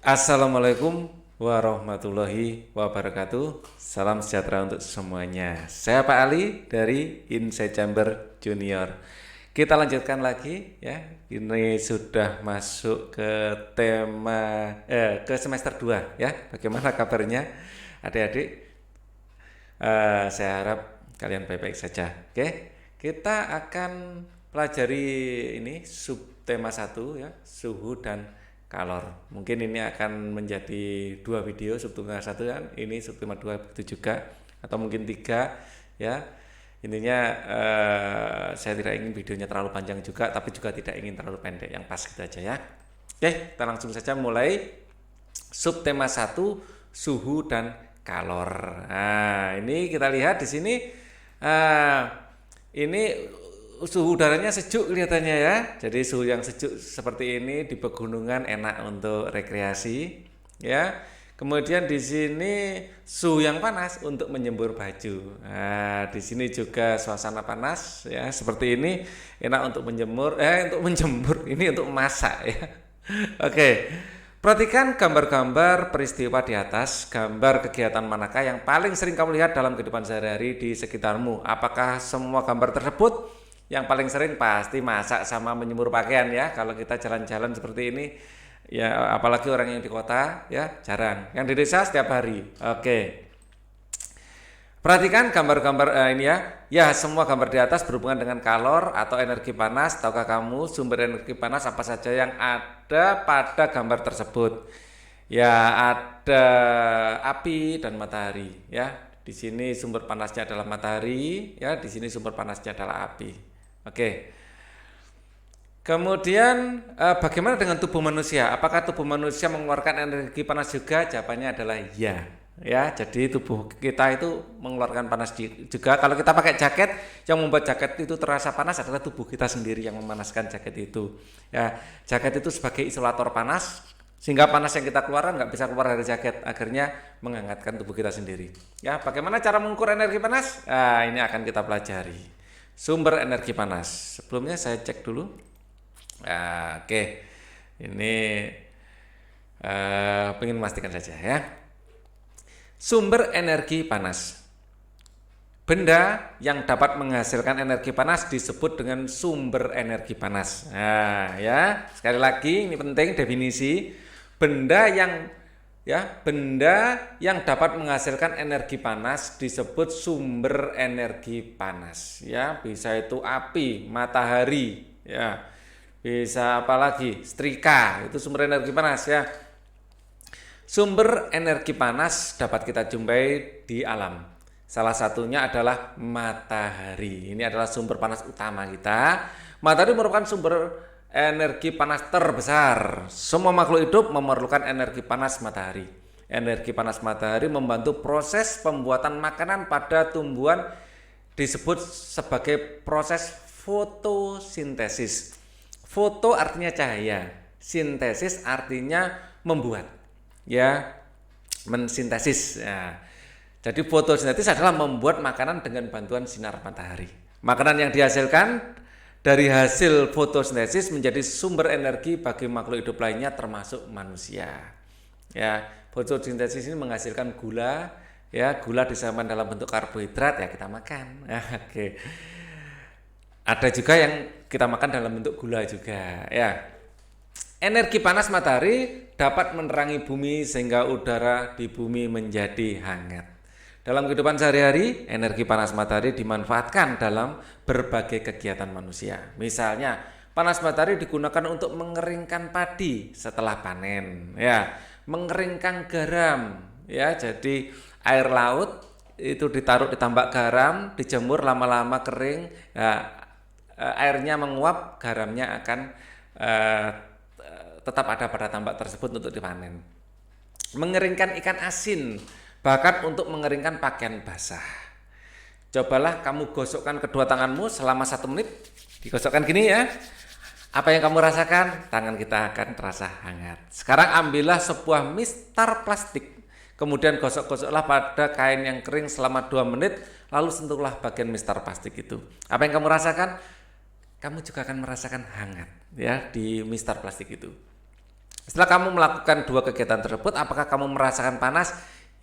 Assalamualaikum warahmatullahi wabarakatuh. Salam sejahtera untuk semuanya. Saya Pak Ali dari Inside Chamber Junior. Kita lanjutkan lagi ya. Ini sudah masuk ke tema ke semester 2 ya. Bagaimana kabarnya adik-adik? Saya harap kalian baik-baik saja. Oke, kita akan pelajari ini subtema 1 ya, suhu dan kalor. Mungkin ini akan menjadi 2 video, subtema 1 kan, ini subtema 2 begitu juga, atau mungkin 3 ya. Intinya saya tidak ingin videonya terlalu panjang juga, tapi juga tidak ingin terlalu pendek, yang pas gitu aja ya. Oke, kita langsung saja mulai subtema 1, suhu dan kalor. Nah, ini kita lihat di sini ini suhu udaranya sejuk kelihatannya ya. Jadi suhu yang sejuk seperti ini di pegunungan enak untuk rekreasi ya. Kemudian di sini suhu yang panas untuk menjemur baju. Nah, di sini juga suasana panas ya, seperti ini enak untuk menjemur ini untuk masak ya. Oke. Perhatikan gambar-gambar peristiwa di atas. Gambar kegiatan manakah yang paling sering kamu lihat dalam kehidupan sehari-hari di sekitarmu? Apakah semua gambar tersebut? Yang paling sering pasti masak sama menjemur pakaian ya. Kalau kita jalan-jalan seperti ini, ya apalagi orang yang di kota ya jarang. Yang di desa setiap hari. Oke. Perhatikan gambar-gambar ini ya. Ya, semua gambar di atas berhubungan dengan kalor atau energi panas. Tahukah kamu sumber energi panas apa saja yang ada pada gambar tersebut? Ya, ada api dan matahari ya. Di sini sumber panasnya adalah matahari, ya. Di sini sumber panasnya adalah api. Oke. Kemudian bagaimana dengan tubuh manusia? Apakah tubuh manusia mengeluarkan energi panas juga? Jawabannya adalah ya. Ya, jadi tubuh kita itu mengeluarkan panas juga. Kalau kita pakai jaket, yang membuat jaket itu terasa panas adalah tubuh kita sendiri yang memanaskan jaket itu. Ya, jaket itu sebagai isolator panas, sehingga panas yang kita keluarkan nggak bisa keluar dari jaket, akhirnya menghangatkan tubuh kita sendiri. Ya, bagaimana cara mengukur energi panas? Nah, ini akan kita pelajari. Sumber energi panas. Sebelumnya saya cek dulu. Nah, oke, ini pengen memastikan saja ya. Sumber energi panas. Benda yang dapat menghasilkan energi panas disebut dengan sumber energi panas. Nah, ya, sekali lagi ini penting definisi. Benda yang dapat menghasilkan energi panas disebut sumber energi panas. Ya, bisa itu api, matahari, ya. Bisa apa lagi? Setrika, itu sumber energi panas ya. Sumber energi panas dapat kita jumpai di alam. Salah satunya adalah matahari. Ini adalah sumber panas utama kita. Matahari merupakan sumber energi panas terbesar. Semua makhluk hidup memerlukan energi panas matahari. Energi panas matahari membantu proses pembuatan makanan pada tumbuhan, disebut sebagai proses fotosintesis. Foto artinya cahaya, sintesis artinya membuat. Ya, mensintesis ya. Jadi fotosintesis adalah membuat makanan dengan bantuan sinar matahari. Makanan yang dihasilkan dari hasil fotosintesis menjadi sumber energi bagi makhluk hidup lainnya termasuk manusia. Ya, fotosintesis ini menghasilkan gula, ya, gula disampaikan dalam bentuk karbohidrat ya kita makan. Oke. Ada juga yang kita makan dalam bentuk gula juga, ya. Energi panas matahari dapat menerangi bumi sehingga udara di bumi menjadi hangat. Dalam kehidupan sehari-hari, energi panas matahari dimanfaatkan dalam berbagai kegiatan manusia. Misalnya, panas matahari digunakan untuk mengeringkan padi setelah panen, ya, mengeringkan garam, ya. Jadi air laut itu ditaruh di tambak garam, dijemur lama-lama kering, ya, airnya menguap, garamnya akan tetap ada pada tambak tersebut untuk dipanen. Mengeringkan ikan asin, bahkan untuk mengeringkan pakaian basah. Cobalah kamu gosokkan kedua tanganmu selama 1 menit, digosokkan gini ya. Apa yang kamu rasakan? Tangan kita akan terasa hangat. Sekarang ambillah sebuah mistar plastik, kemudian gosok-gosoklah pada kain yang kering selama 2 menit, lalu sentuhlah bagian mistar plastik itu. Apa yang kamu rasakan? Kamu juga akan merasakan hangat ya di mistar plastik itu. Setelah kamu melakukan dua kegiatan tersebut, apakah kamu merasakan panas?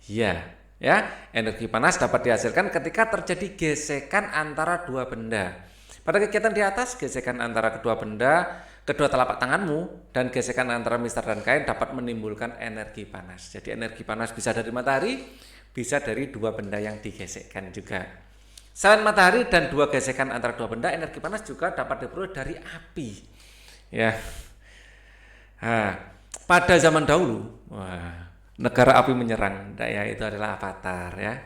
Iya, ya. Energi panas dapat dihasilkan ketika terjadi gesekan antara dua benda. Pada kegiatan di atas, gesekan antara kedua benda, kedua telapak tanganmu, dan gesekan antara mistar dan kain dapat menimbulkan energi panas. Jadi energi panas bisa dari matahari, bisa dari dua benda yang digesekkan juga. Selain matahari dan dua gesekan antara dua benda, energi panas juga dapat diperoleh dari api. Ya. Nah, pada zaman dahulu, negara api menyerang, ya itu adalah Avatar ya.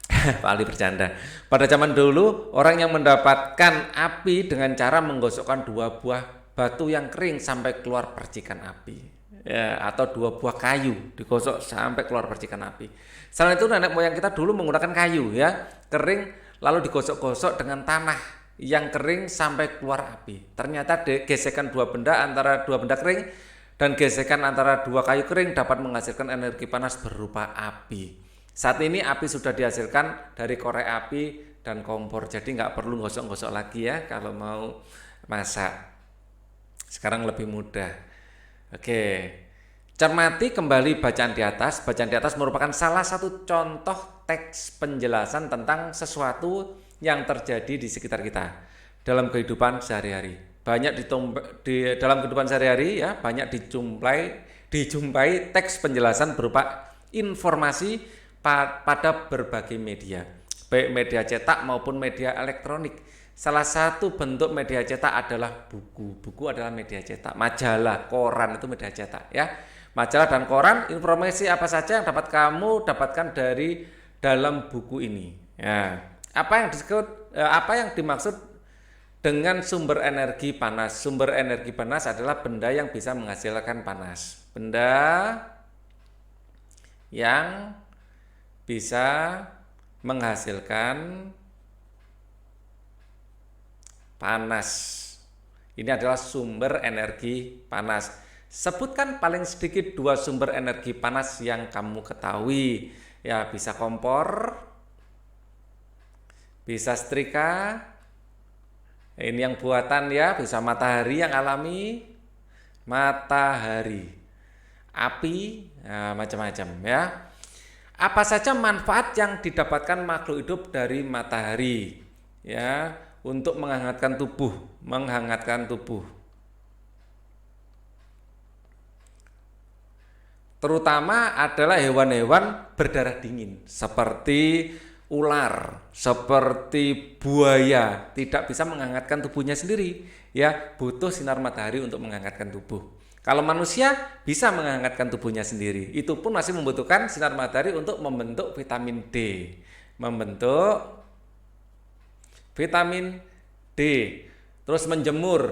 Pak Ali bercanda. Pada zaman dulu, orang yang mendapatkan api dengan cara menggosokkan dua buah batu yang kering sampai keluar percikan api, ya, atau dua buah kayu digosok sampai keluar percikan api. Selain itu, nenek moyang kita dulu menggunakan kayu ya, kering lalu digosok-gosok dengan tanah yang kering sampai keluar api. Ternyata gesekan dua benda antara dua benda kering dan gesekan antara dua kayu kering dapat menghasilkan energi panas berupa api. Saat ini api sudah dihasilkan dari korek api dan kompor, jadi nggak perlu gosok-gosok lagi ya kalau mau masak. Sekarang lebih mudah. Oke, cermati kembali bacaan di atas. Bacaan di atas merupakan salah satu contoh teks penjelasan tentang sesuatu yang terjadi di sekitar kita dalam kehidupan sehari-hari. Banyak dalam kehidupan sehari-hari ya, banyak dijumpai teks penjelasan berupa informasi pada berbagai media, baik media cetak maupun media elektronik. Salah satu bentuk media cetak adalah buku. Buku adalah media cetak. Majalah, koran itu media cetak ya. Majalah dan koran, informasi apa saja yang dapat kamu dapatkan dari dalam buku ini. Ya. Apa yang dimaksud dengan sumber energi panas? Sumber energi panas adalah benda yang bisa menghasilkan panas. Benda yang bisa menghasilkan panas. Ini adalah sumber energi panas. Sebutkan paling sedikit dua sumber energi panas yang kamu ketahui. Ya, bisa kompor, bisa setrika, ini yang buatan ya, bisa matahari yang alami, matahari, api, ya, macam-macam ya. Apa saja manfaat yang didapatkan makhluk hidup dari matahari ya, untuk menghangatkan tubuh. Terutama adalah hewan-hewan berdarah dingin seperti ular, seperti buaya, tidak bisa menghangatkan tubuhnya sendiri ya, butuh sinar matahari untuk menghangatkan tubuh. Kalau manusia bisa menghangatkan tubuhnya sendiri, itu pun masih membutuhkan sinar matahari untuk membentuk vitamin D. Terus menjemur.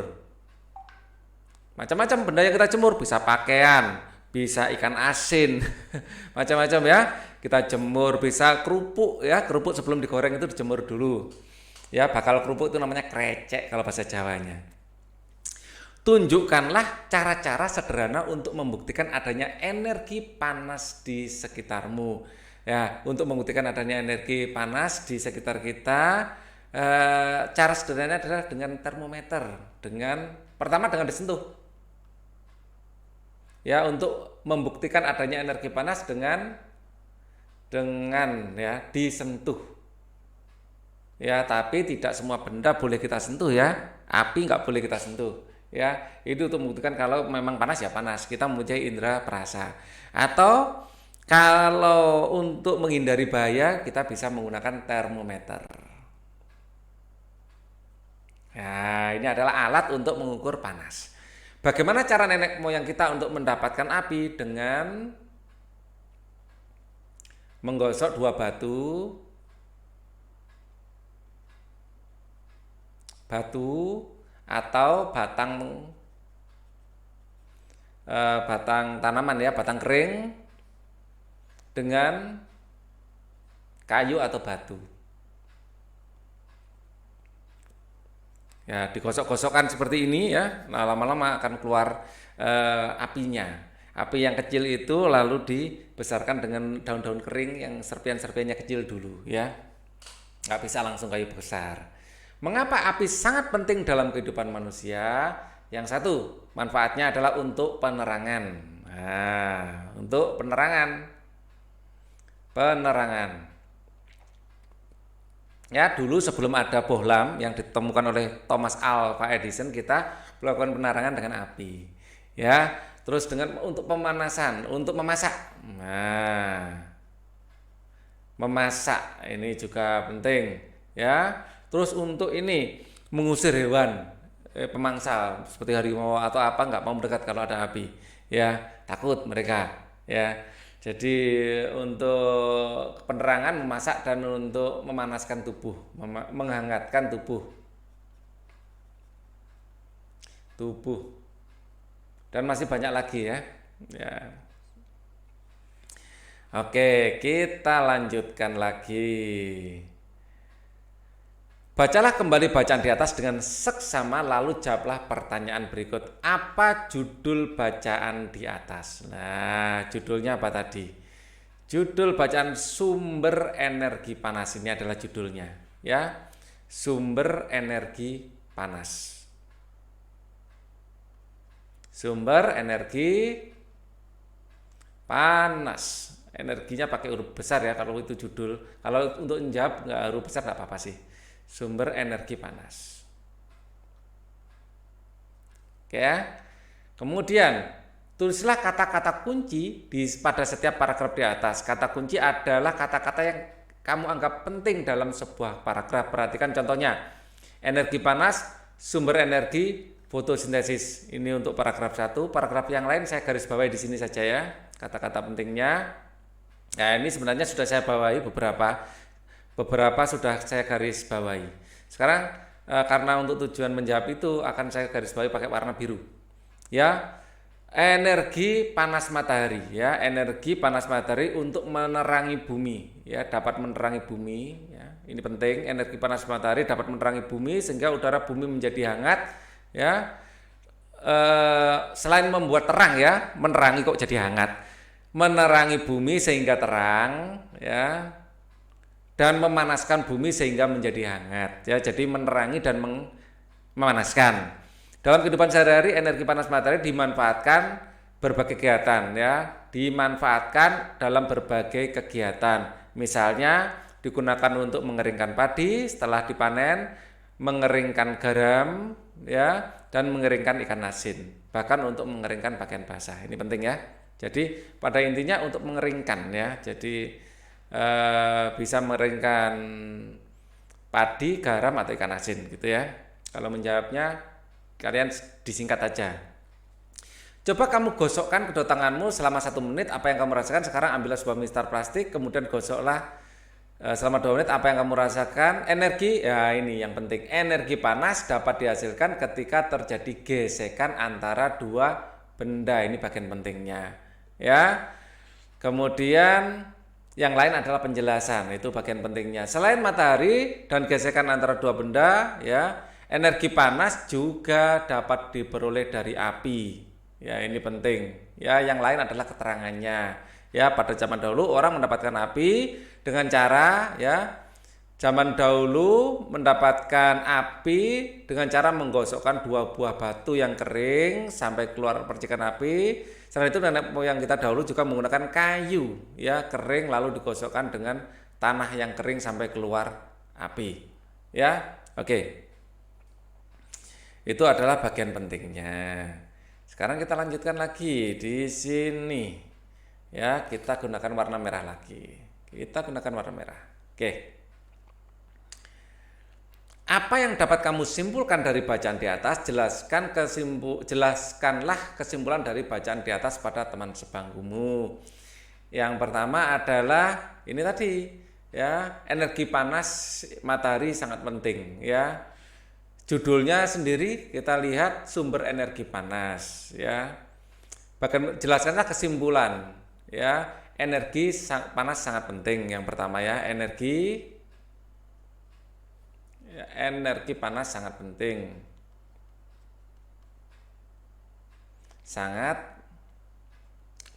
Macam-macam benda yang kita jemur, bisa pakaian, bisa ikan asin, macam-macam ya. Kita jemur, bisa kerupuk ya, kerupuk sebelum digoreng itu dijemur dulu. Ya, bakal kerupuk itu namanya krecek kalau bahasa Jawanya. Tunjukkanlah cara-cara sederhana untuk membuktikan adanya energi panas di sekitarmu. Ya, untuk membuktikan adanya energi panas di sekitar kita, cara sederhananya adalah dengan termometer. Pertama dengan disentuh. Ya, untuk membuktikan adanya energi panas dengan ya disentuh. Ya, tapi tidak semua benda boleh kita sentuh ya. Api nggak boleh kita sentuh. Ya, itu untuk membuktikan kalau memang panas ya panas. Kita mempunyai indera perasa. Atau kalau untuk menghindari bahaya, kita bisa menggunakan termometer. Ya, ini adalah alat untuk mengukur panas. Bagaimana cara nenek moyang kita untuk mendapatkan api? Dengan menggosok dua batu atau batang tanaman ya, batang kering dengan kayu atau batu. Ya, digosok-gosokkan seperti ini ya. Nah, lama-lama akan keluar apinya. Api yang kecil itu lalu dibesarkan dengan daun-daun kering yang serpian-serpiannya kecil dulu ya. Nggak bisa langsung kayu besar. Mengapa api sangat penting dalam kehidupan manusia? Yang satu, manfaatnya adalah untuk penerangan. Nah, untuk penerangan. Ya, dulu sebelum ada bohlam yang ditemukan oleh Thomas Alva Edison, kita melakukan penerangan dengan api. Ya, terus dengan untuk pemanasan, untuk memasak. Nah, memasak ini juga penting, ya. Terus untuk ini mengusir hewan pemangsa seperti harimau atau apa, nggak mau mendekat kalau ada api, ya, takut mereka, ya. Jadi untuk penerangan, memasak, dan untuk memanaskan tubuh, menghangatkan tubuh, dan masih banyak lagi ya. Ya. Oke, kita lanjutkan lagi. Bacalah kembali bacaan di atas dengan seksama, lalu jawablah pertanyaan berikut. Apa judul bacaan di atas? Nah, judulnya apa tadi? Judul bacaan sumber energi panas, ini adalah judulnya, ya. Sumber energi panas. Sumber energi panas. Energinya pakai huruf besar ya kalau itu judul. Kalau untuk menjawab nggak huruf besar nggak apa-apa sih. Sumber energi panas. Oke ya. Kemudian tulislah kata-kata kunci pada setiap paragraf di atas. Kata kunci adalah kata-kata yang kamu anggap penting dalam sebuah paragraf. Perhatikan contohnya. Energi panas, sumber energi, fotosintesis. Ini untuk paragraf 1. Paragraf yang lain saya garis bawahi di sini saja ya. Kata-kata pentingnya. Nah, ini sebenarnya sudah saya bawahi beberapa sudah saya garis bawahi. Sekarang karena untuk tujuan menjawab itu akan saya garis bawahi pakai warna biru. Ya, energi panas matahari, ya, energi panas matahari untuk menerangi bumi, ya, dapat menerangi bumi, ya. Ini penting, energi panas matahari dapat menerangi bumi sehingga udara bumi menjadi hangat, ya. Selain membuat terang, ya, menerangi kok jadi hangat. Menerangi bumi sehingga terang, ya, dan memanaskan bumi sehingga menjadi hangat, ya. Jadi menerangi dan memanaskan. Dalam kehidupan sehari-hari energi panas matahari dimanfaatkan berbagai kegiatan, ya. Dimanfaatkan dalam berbagai kegiatan. Misalnya digunakan untuk mengeringkan padi setelah dipanen, mengeringkan garam, ya, dan mengeringkan ikan asin. Bahkan untuk mengeringkan pakaian basah. Ini penting ya. Jadi pada intinya untuk mengeringkan, ya. Jadi bisa mengeringkan padi, garam, atau ikan asin gitu ya. Kalau menjawabnya kalian disingkat aja. Coba kamu gosokkan kedua tanganmu selama 1 menit. Apa yang kamu rasakan? Sekarang ambillah sebuah mistar plastik, kemudian gosoklah selama 2 menit. Apa yang kamu rasakan? Energi, ya ini yang penting. Energi panas dapat dihasilkan ketika terjadi gesekan antara dua benda. Ini bagian pentingnya, ya. Kemudian yang lain adalah penjelasan, itu bagian pentingnya. Selain matahari dan gesekan antara dua benda, ya, energi panas juga dapat diperoleh dari api. Ya, ini penting. Ya, yang lain adalah keterangannya. Ya, pada zaman dahulu orang mendapatkan api dengan cara, ya, zaman dahulu mendapatkan api dengan cara menggosokkan 2 buah batu yang kering sampai keluar percikan api. Selain itu nenek moyang kita dahulu juga menggunakan kayu, ya, kering lalu digosokkan dengan tanah yang kering sampai keluar api, ya. Oke. Itu adalah bagian pentingnya. Sekarang kita lanjutkan lagi di sini. Ya, kita gunakan warna merah lagi. Kita gunakan warna merah. Oke. Apa yang dapat kamu simpulkan dari bacaan di atas? Jelaskanlah kesimpulan dari bacaan di atas pada teman sebangkumu. Yang pertama adalah ini tadi, ya, energi panas matahari sangat penting, ya. Judulnya sendiri kita lihat sumber energi panas, ya. Bahkan jelaskanlah kesimpulan, ya. Energi panas sangat penting. Yang pertama, ya, energi panas sangat penting. Sangat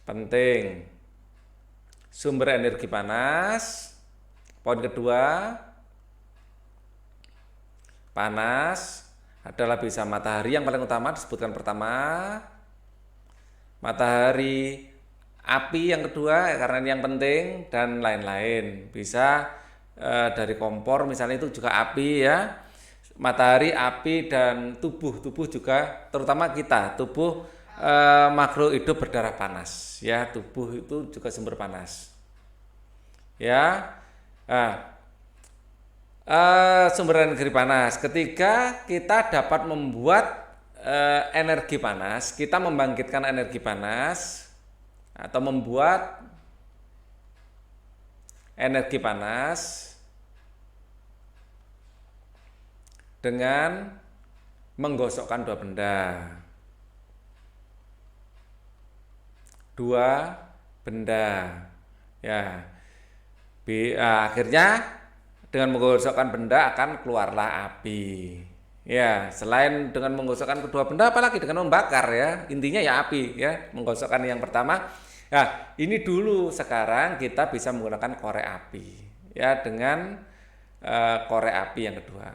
penting. Sumber energi panas. Poin kedua, panas adalah bisa matahari yang paling utama disebutkan pertama, matahari, api yang kedua karena ini yang penting, dan lain-lain. Bisa dari kompor misalnya itu juga api ya. Matahari, api, dan tubuh juga, terutama kita tubuh makhluk hidup berdarah panas ya, tubuh itu juga sumber panas ya. Nah, sumber energi panas, ketika kita dapat membuat energi panas, kita membangkitkan energi panas atau membuat energi panas dengan menggosokkan dua benda ya. Akhirnya dengan menggosokkan benda akan keluarlah api ya. Selain dengan menggosokkan kedua benda, apalagi dengan membakar ya, intinya ya api ya, menggosokkan yang pertama. Nah ini dulu, sekarang kita bisa menggunakan korek api ya, dengan korek api yang kedua,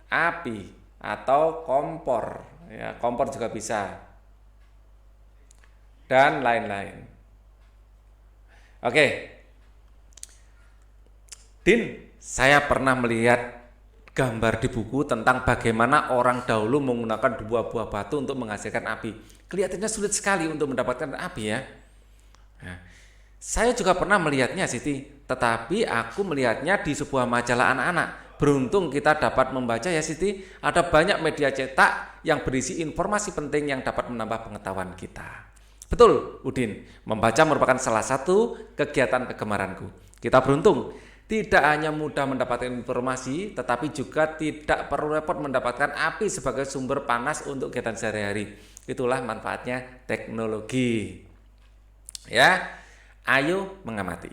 api atau kompor ya, kompor juga bisa, dan lain-lain. Oke, Din, saya pernah melihat gambar di buku tentang bagaimana orang dahulu menggunakan dua buah batu untuk menghasilkan api. Kelihatannya sulit sekali untuk mendapatkan api ya. Nah, saya juga pernah melihatnya Siti, tetapi aku melihatnya di sebuah majalah anak-anak. Beruntung kita dapat membaca ya Siti, ada banyak media cetak yang berisi informasi penting yang dapat menambah pengetahuan kita. Betul Udin, membaca merupakan salah satu kegiatan kegemaranku. Kita beruntung, tidak hanya mudah mendapatkan informasi, tetapi juga tidak perlu repot mendapatkan api sebagai sumber panas untuk kegiatan sehari-hari. Itulah manfaatnya teknologi. Ya, ayo mengamati.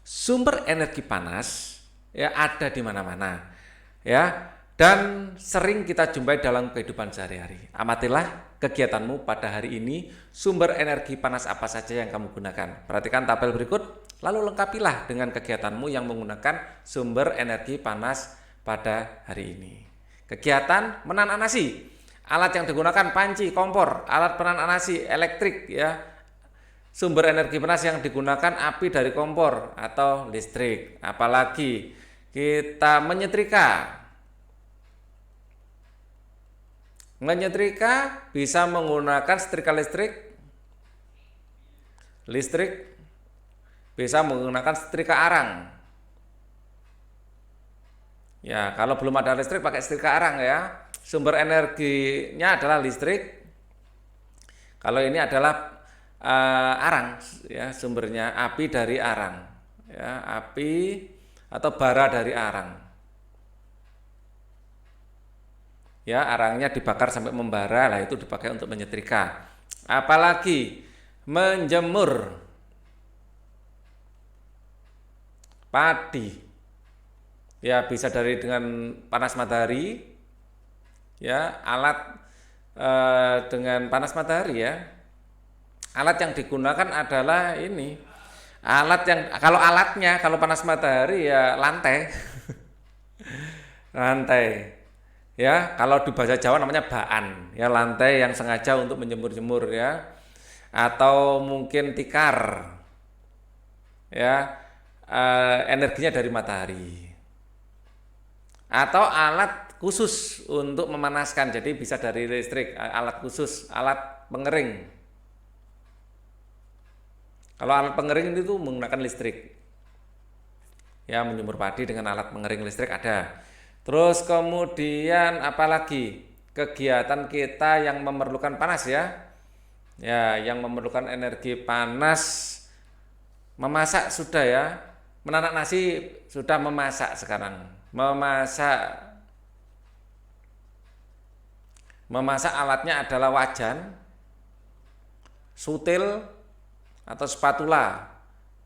Sumber energi panas ya ada di mana-mana. Ya, dan sering kita jumpai dalam kehidupan sehari-hari. Amatilah kegiatanmu pada hari ini, sumber energi panas apa saja yang kamu gunakan. Perhatikan tabel berikut, lalu lengkapilah dengan kegiatanmu yang menggunakan sumber energi panas pada hari ini. Kegiatan menanak nasi, alat yang digunakan panci, kompor, alat penanak nasi, elektrik ya. Sumber energi panas yang digunakan api dari kompor atau listrik. Apalagi kita menyetrika. Menyetrika bisa menggunakan setrika listrik. Listrik bisa menggunakan setrika arang. Ya, kalau belum ada listrik pakai setrika arang ya. Sumber energinya adalah listrik. Kalau ini adalah arang ya, sumbernya api dari arang. Ya, api atau bara dari arang. Ya, arangnya dibakar sampai membara, lah itu dipakai untuk menyetrika. Apalagi menjemur padi. Ya, bisa dengan panas matahari. Ya, alat dengan panas matahari ya. Alat yang digunakan adalah ini. Kalau panas matahari ya lantai. Lantai. Ya, kalau di bahasa Jawa namanya baan, ya lantai yang sengaja untuk menjemur-jemur ya, atau mungkin tikar, ya energinya dari matahari, atau alat khusus untuk memanaskan, jadi bisa dari listrik, alat khusus, alat pengering. Kalau alat pengering itu menggunakan listrik, ya menjemur padi dengan alat pengering listrik ada. Terus kemudian apalagi kegiatan kita yang memerlukan panas ya. Ya, yang memerlukan energi panas. Memasak sudah ya. Menanak nasi sudah, memasak sekarang. Memasak alatnya adalah wajan, sutil atau spatula.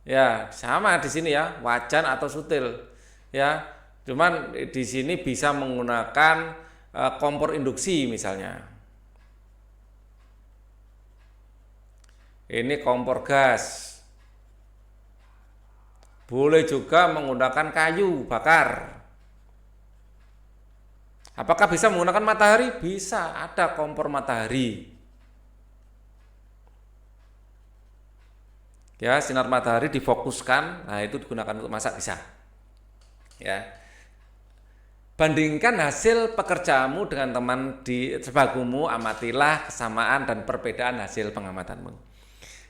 Ya, sama di sini ya, wajan atau sutil. Ya. Cuman di sini bisa menggunakan kompor induksi misalnya. Ini kompor gas. Boleh juga menggunakan kayu bakar. Apakah bisa menggunakan matahari? Bisa, ada kompor matahari. Ya, sinar matahari difokuskan, nah itu digunakan untuk masak bisa. Ya. Bandingkan hasil pekerjaanmu dengan teman di sebagumu, amatilah kesamaan dan perbedaan hasil pengamatanmu.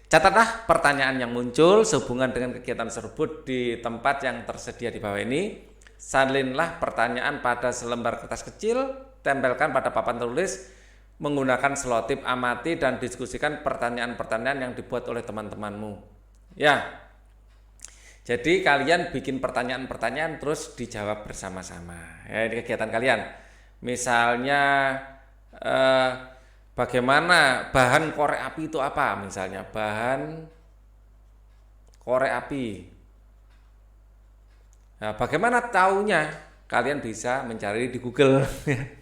Catatlah pertanyaan yang muncul sehubungan dengan kegiatan tersebut di tempat yang tersedia di bawah ini. Salinlah pertanyaan pada selembar kertas kecil, tempelkan pada papan tulis menggunakan selotip, amati dan diskusikan pertanyaan-pertanyaan yang dibuat oleh teman-temanmu. Ya, jadi kalian bikin pertanyaan-pertanyaan terus dijawab bersama-sama. Ya, ini kegiatan kalian. Misalnya bagaimana bahan korek api itu apa? Misalnya bahan korek api. Nah, bagaimana taunya? Kalian bisa mencari di Google.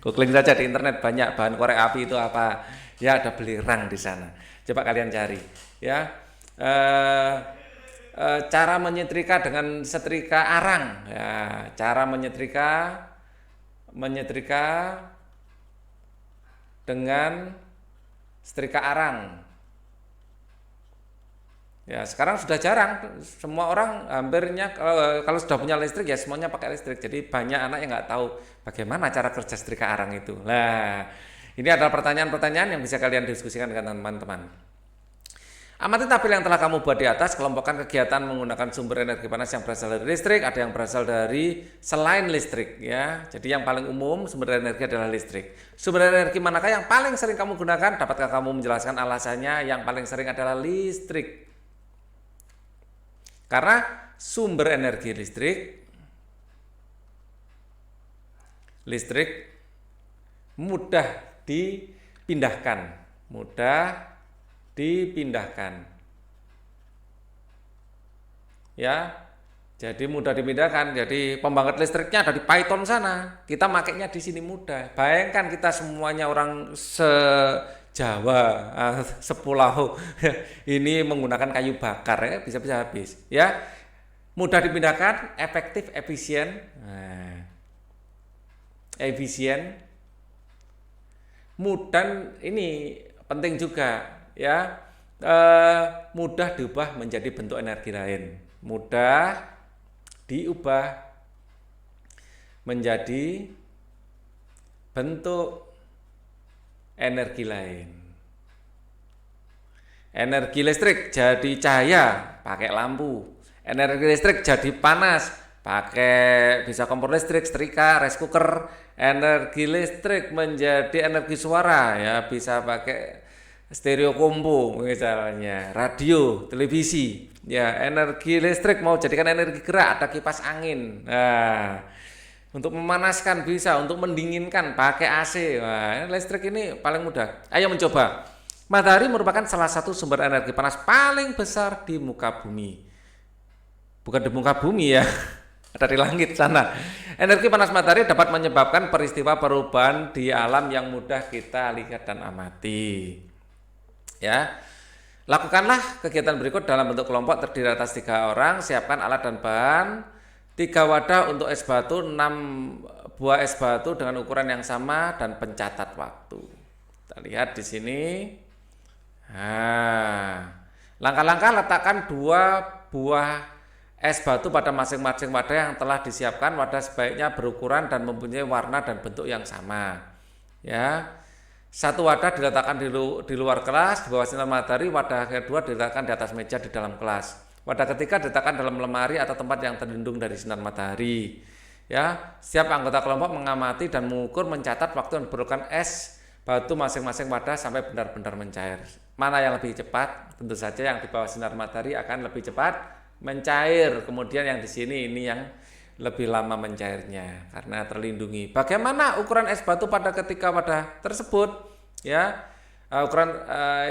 Googling saja di internet, banyak bahan korek api itu apa. Ya, ada belerang di sana. Coba kalian cari. Ya. Cara menyetrika dengan setrika arang. Ya, cara menyetrika dengan setrika arang. Ya, sekarang sudah jarang, semua orang hampirnya kalau sudah punya listrik ya semuanya pakai listrik. Jadi banyak anak yang nggak tahu bagaimana cara kerja setrika arang itu. Nah, ini adalah pertanyaan-pertanyaan yang bisa kalian diskusikan dengan teman-teman. Amati tabel yang telah kamu buat di atas, kelompokkan kegiatan menggunakan sumber energi panas yang berasal dari listrik, ada yang berasal dari selain listrik ya. Jadi yang paling umum sumber energi adalah listrik. Sumber energi manakah yang paling sering kamu gunakan? Dapatkah kamu menjelaskan alasannya? Yang paling sering adalah listrik. Karena sumber energi listrik mudah dipindahkan. Ya, jadi mudah dipindahkan. Jadi pembangkit listriknya ada di Python sana. Kita makainya di sini mudah. Bayangkan kita semuanya orang se-Jawa, sepulau ini menggunakan kayu bakar ya, bisa-bisa habis. Ya, mudah dipindahkan, efektif, efisien. Nah, efisien. Mudah ini penting juga ya. Mudah diubah menjadi bentuk energi lain. Mudah diubah menjadi bentuk energi lain. Energi listrik jadi cahaya pakai lampu. Energi listrik jadi panas pakai bisa kompor listrik, setrika, rice cooker. Energi listrik menjadi energi suara ya bisa pakai stereo combo misalnya, radio, televisi. Ya, energi listrik mau jadikan energi gerak, ada kipas angin. Nah, untuk memanaskan bisa, untuk mendinginkan pakai AC. Nah, listrik ini paling mudah. Ayo mencoba. Matahari merupakan salah satu sumber energi panas paling besar di muka bumi. Bukan di muka bumi ya, ada di langit sana. Energi panas matahari dapat menyebabkan peristiwa perubahan di alam yang mudah kita lihat dan amati. Ya, lakukanlah kegiatan berikut dalam bentuk kelompok terdiri atas 3 orang. Siapkan alat dan bahan. 3 wadah untuk es batu, 6 buah es batu dengan ukuran yang sama dan pencatat waktu. Kita lihat di sini. Nah, langkah-langkah letakkan 2 buah es batu pada masing-masing wadah yang telah disiapkan. Wadah sebaiknya berukuran dan mempunyai warna dan bentuk yang sama. Ya. 1 wadah diletakkan di luar kelas di bawah sinar matahari, wadah kedua diletakkan di atas meja di dalam kelas. Wadah ketiga diletakkan dalam lemari atau tempat yang terlindung dari sinar matahari. Ya, setiap anggota kelompok mengamati dan mengukur, mencatat waktu yang diperlukan es batu masing-masing wadah sampai benar-benar mencair. Mana yang lebih cepat? Tentu saja yang di bawah sinar matahari akan lebih cepat mencair. Kemudian yang di sini ini yang lebih lama mencairnya karena terlindungi. Bagaimana ukuran es batu pada ketika wadah tersebut? Ya, ukuran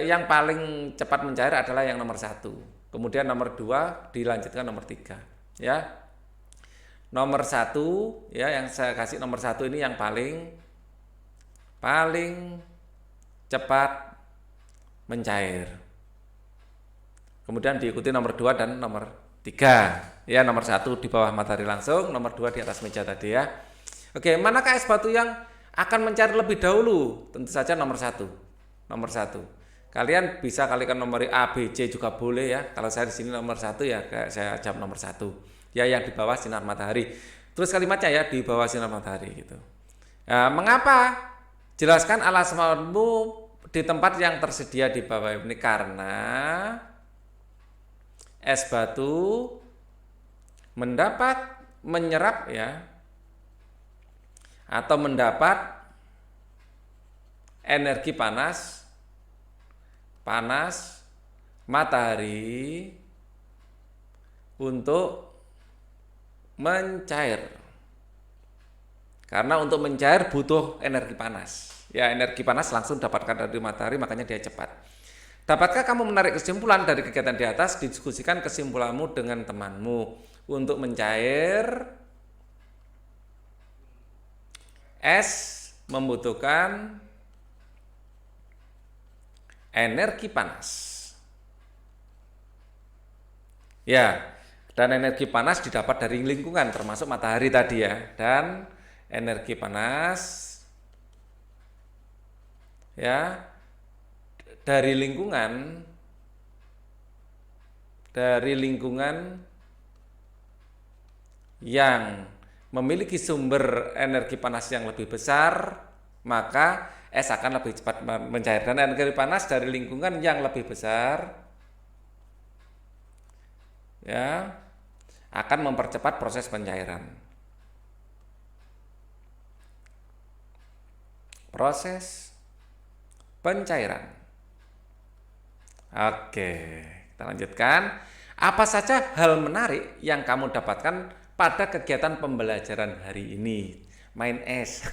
yang paling cepat mencair adalah yang nomor 1. Kemudian nomor 2 dilanjutkan nomor 3. Ya, nomor 1 ya yang saya kasih nomor 1 ini yang paling cepat mencair. Kemudian diikuti nomor 2 dan nomor 3. Ya, nomor 1 di bawah matahari langsung, nomor 2 di atas meja tadi ya. Oke, manakah es batu yang akan mencari lebih dahulu? Tentu saja nomor satu. Nomor satu. Kalian bisa kalikan nomor A, B, C juga boleh ya. Kalau saya di sini nomor satu ya, saya jawab nomor satu. Ya, yang di bawah sinar matahari. Terus kalimatnya ya, di bawah sinar matahari gitu. Nah, mengapa? Jelaskan alasanmu di tempat yang tersedia di bawah ini. Karena es batu mendapat menyerap ya, atau mendapat energi panas matahari untuk mencair. Karena untuk mencair butuh energi panas. Ya, energi panas langsung dapatkan dari matahari, makanya dia cepat. Dapatkah kamu menarik kesimpulan dari kegiatan di atas? Diskusikan kesimpulanmu dengan temanmu. Untuk mencair, es membutuhkan energi panas. Ya, dan energi panas didapat dari lingkungan, termasuk matahari tadi ya. Dan energi panas ya dari lingkungan yang memiliki sumber energi panas yang lebih besar, maka es akan lebih cepat mencair. Dan energi panas dari lingkungan yang lebih besar ya akan mempercepat proses pencairan. Proses pencairan. Oke, kita lanjutkan. Apa saja hal menarik yang kamu dapatkan pada kegiatan pembelajaran hari ini? Main es.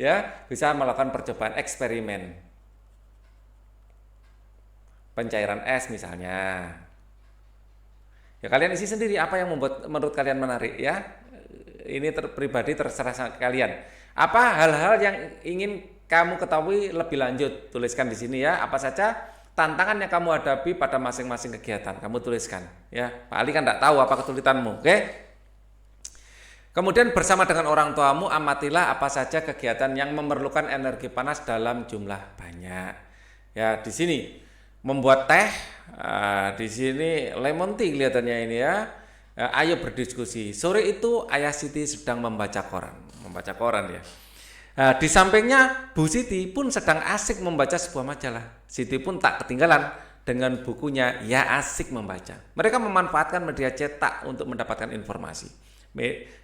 Ya, bisa melakukan percobaan eksperimen. Pencairan es misalnya. Ya, kalian isi sendiri apa yang membuat menurut kalian menarik ya. Ini pribadi terserah kalian. Apa hal-hal yang ingin kamu ketahui lebih lanjut? Tuliskan di sini ya. Apa saja tantangan yang kamu hadapi pada masing-masing kegiatan? Kamu tuliskan ya. Pak Ali kan tidak tahu apa kesulitanmu, oke? Kemudian bersama dengan orang tuamu amatilah apa saja kegiatan yang memerlukan energi panas dalam jumlah banyak. Ya, di sini membuat teh, di sini lemon tea kelihatannya ini ya. Ayo berdiskusi. Sore itu Ayah Siti sedang membaca koran ya. Di sampingnya Bu Siti pun sedang asik membaca sebuah majalah. Siti pun tak ketinggalan dengan bukunya, ia asik membaca. Mereka memanfaatkan media cetak untuk mendapatkan informasi.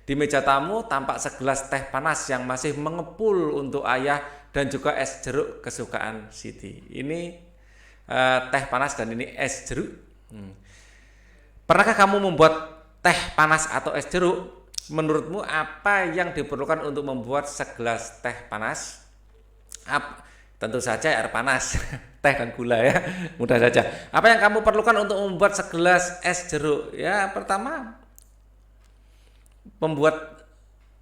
Di meja tamu tampak segelas teh panas yang masih mengepul untuk Ayah dan juga es jeruk kesukaan Siti. Ini teh panas dan ini es jeruk. Pernahkah kamu membuat teh panas atau es jeruk? Menurutmu apa yang diperlukan untuk membuat segelas teh panas? Tentu saja air panas, teh dan gula ya, mudah saja. Apa yang kamu perlukan untuk membuat segelas es jeruk? Ya, pertama membuat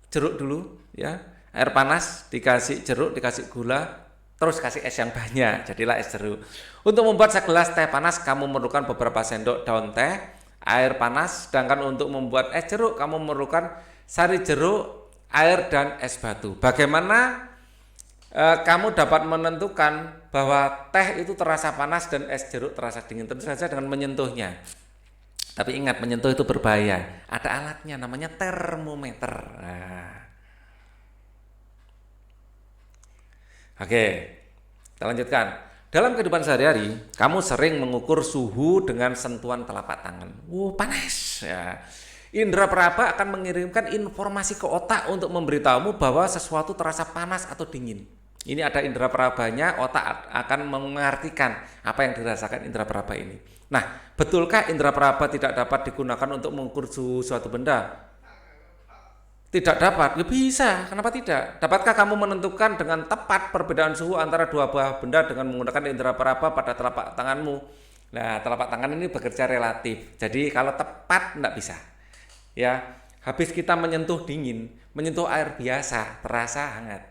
jeruk dulu ya, air panas, dikasih jeruk, dikasih gula, terus kasih es yang banyak, jadilah es jeruk. Untuk membuat segelas teh panas kamu memerlukan beberapa sendok daun teh, air panas, sedangkan untuk membuat es jeruk kamu memerlukan sari jeruk, air dan es batu. Bagaimana kamu dapat menentukan bahwa teh itu terasa panas dan es jeruk terasa dingin? Tentu saja dengan menyentuhnya. Tapi ingat, menyentuh itu berbahaya. Ada alatnya namanya termometer. Oke, kita lanjutkan. Dalam kehidupan sehari-hari, kamu sering mengukur suhu dengan sentuhan telapak tangan. Panas ya. Indra peraba akan mengirimkan informasi ke otak untuk memberitahumu bahwa sesuatu terasa panas atau dingin. Ini ada indra perabanya, otak akan mengartikan apa yang dirasakan indra peraba ini. Nah, betulkah indra peraba tidak dapat digunakan untuk mengukur suhu suatu benda? Tidak dapat. Ya bisa, kenapa tidak? Dapatkah kamu menentukan dengan tepat perbedaan suhu antara dua buah benda dengan menggunakan indra peraba pada telapak tanganmu? Nah, telapak tangan ini bekerja relatif. Jadi kalau tepat tidak bisa. Ya, habis kita menyentuh dingin, menyentuh air biasa terasa hangat.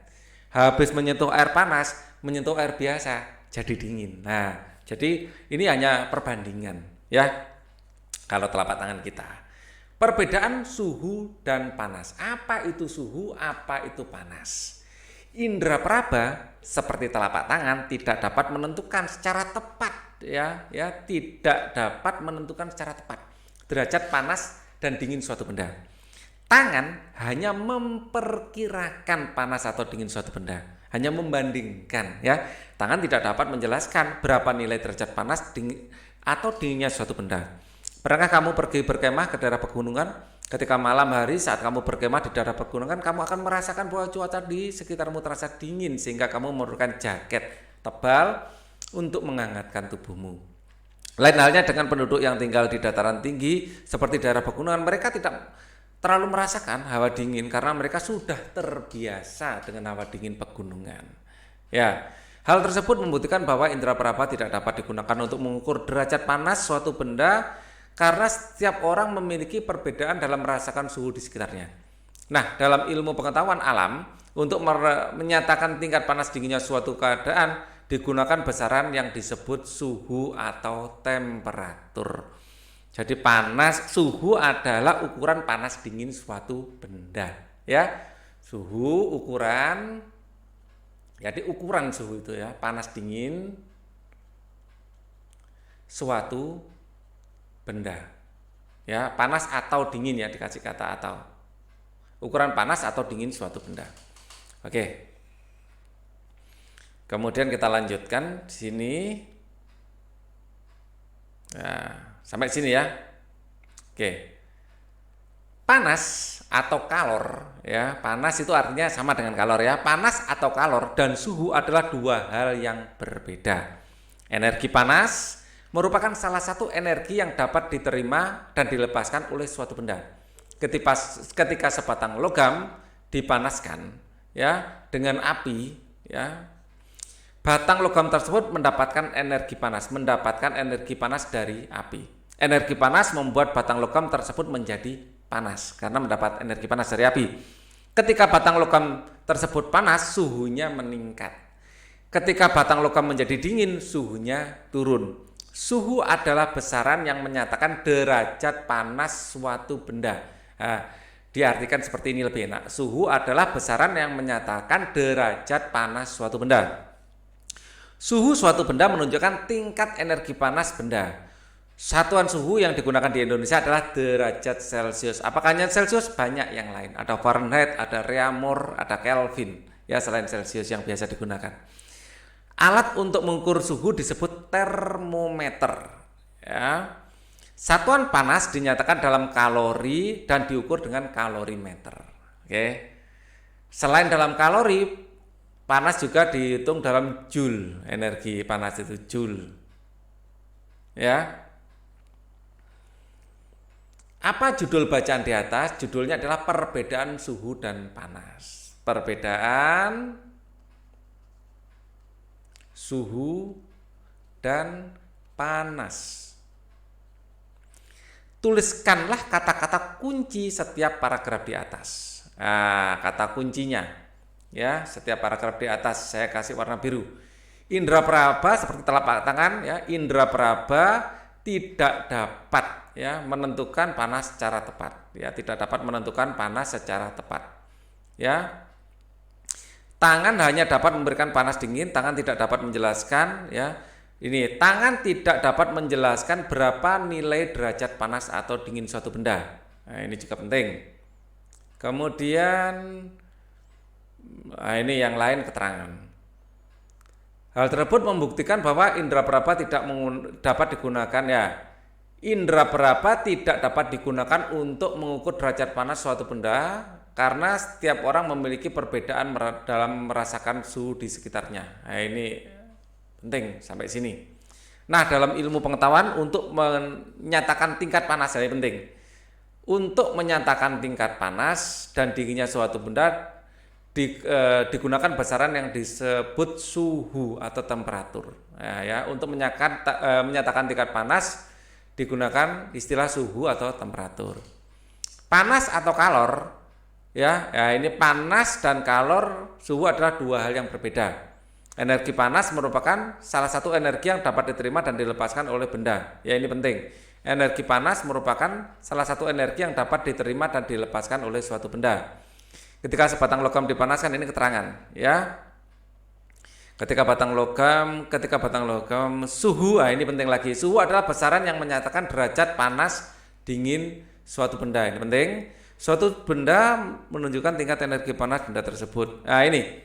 Habis menyentuh air panas, menyentuh air biasa jadi dingin. Nah, jadi ini hanya perbandingan ya. Kalau telapak tangan kita. Perbedaan suhu dan panas. Apa itu suhu, apa itu panas? Indra peraba seperti telapak tangan tidak dapat menentukan secara tepat tidak dapat menentukan secara tepat derajat panas dan dingin suatu benda. Tangan hanya memperkirakan panas atau dingin suatu benda, hanya membandingkan ya. Tangan tidak dapat menjelaskan berapa nilai derajat panas atau dinginnya suatu benda. Pernahkah kamu pergi berkemah ke daerah pegunungan? Ketika malam hari saat kamu berkemah di daerah pegunungan, kamu akan merasakan bahwa cuaca di sekitarmu terasa dingin sehingga kamu memerlukan jaket tebal untuk menghangatkan tubuhmu. Lain halnya dengan penduduk yang tinggal di dataran tinggi seperti daerah pegunungan, mereka tidak terlalu merasakan hawa dingin karena mereka sudah terbiasa dengan hawa dingin pegunungan. Ya, hal tersebut membuktikan bahwa indera peraba tidak dapat digunakan untuk mengukur derajat panas suatu benda karena setiap orang memiliki perbedaan dalam merasakan suhu di sekitarnya. Nah, dalam ilmu pengetahuan alam, untuk menyatakan tingkat panas dinginnya suatu keadaan digunakan besaran yang disebut suhu atau temperatur. Jadi suhu adalah ukuran panas dingin suatu benda, ya. Suhu ukuran, jadi ukuran suhu itu ya, panas dingin suatu benda. Ya, panas atau dingin ya, dikasih kata atau. Ukuran panas atau dingin suatu benda. Oke. Kemudian kita lanjutkan di sini. Nah, sampai sini ya. Oke. Panas atau kalor ya. Panas itu artinya sama dengan kalor ya. Panas atau kalor dan suhu adalah dua hal yang berbeda. Energi panas merupakan salah satu energi yang dapat diterima dan dilepaskan oleh suatu benda. Ketika sebatang logam dipanaskan ya dengan api ya, batang logam tersebut mendapatkan energi panas dari api. Energi panas membuat batang logam tersebut menjadi panas karena mendapat energi panas dari api. Ketika batang logam tersebut panas, suhunya meningkat. Ketika batang logam menjadi dingin, suhunya turun. Suhu adalah besaran yang menyatakan derajat panas suatu benda. Nah, diartikan seperti ini lebih enak. Suhu adalah besaran yang menyatakan derajat panas suatu benda. Suhu suatu benda menunjukkan tingkat energi panas benda. Satuan suhu yang digunakan di Indonesia adalah derajat Celcius. Apakah hanya Celcius? Banyak yang lain. Ada Fahrenheit, ada Reaumur, ada Kelvin. Ya, selain Celcius yang biasa digunakan. Alat untuk mengukur suhu disebut termometer. Ya. Satuan panas dinyatakan dalam kalori dan diukur dengan kalorimeter. Oke. Selain dalam kalori, panas juga dihitung dalam joule. Energi panas itu joule. Ya. Apa judul bacaan di atas? Judulnya adalah perbedaan suhu dan panas. Perbedaan suhu dan panas. Tuliskanlah kata-kata kunci setiap paragraf di atas. Nah, kata kuncinya ya, setiap paragraf di atas saya kasih warna biru. Indra peraba seperti telapak tangan ya, indra peraba tidak dapat ya menentukan panas secara tepat. Ya, tidak dapat menentukan panas secara tepat. Ya. Tangan hanya dapat memberikan panas dingin, tangan tidak dapat menjelaskan ya. Ini tangan tidak dapat menjelaskan berapa nilai derajat panas atau dingin suatu benda. Nah, ini juga penting. Kemudian ini yang lain keterangan. Hal tersebut membuktikan bahwa indra peraba tidak dapat digunakan ya. Indra peraba tidak dapat digunakan untuk mengukur derajat panas suatu benda karena setiap orang memiliki perbedaan dalam merasakan suhu di sekitarnya. Nah, ini penting sampai sini. Nah, dalam ilmu pengetahuan untuk menyatakan tingkat panas ini penting. Untuk menyatakan tingkat panas dan dinginnya suatu benda digunakan besaran yang disebut suhu atau temperatur. Nah, ya, untuk menyatakan tingkat panas digunakan istilah suhu atau temperatur. Panas atau kalor ya, ini panas dan kalor suhu adalah dua hal yang berbeda. Energi panas merupakan salah satu energi yang dapat diterima dan dilepaskan oleh benda. Ya, ini penting. Energi panas merupakan salah satu energi yang dapat diterima dan dilepaskan oleh suatu benda. Ketika sebatang logam dipanaskan, ini keterangan, ya. Ketika batang logam suhu, ini penting lagi. Suhu adalah besaran yang menyatakan derajat panas dingin suatu benda. Ini penting. Suatu benda menunjukkan tingkat energi panas benda tersebut. Nah, ini.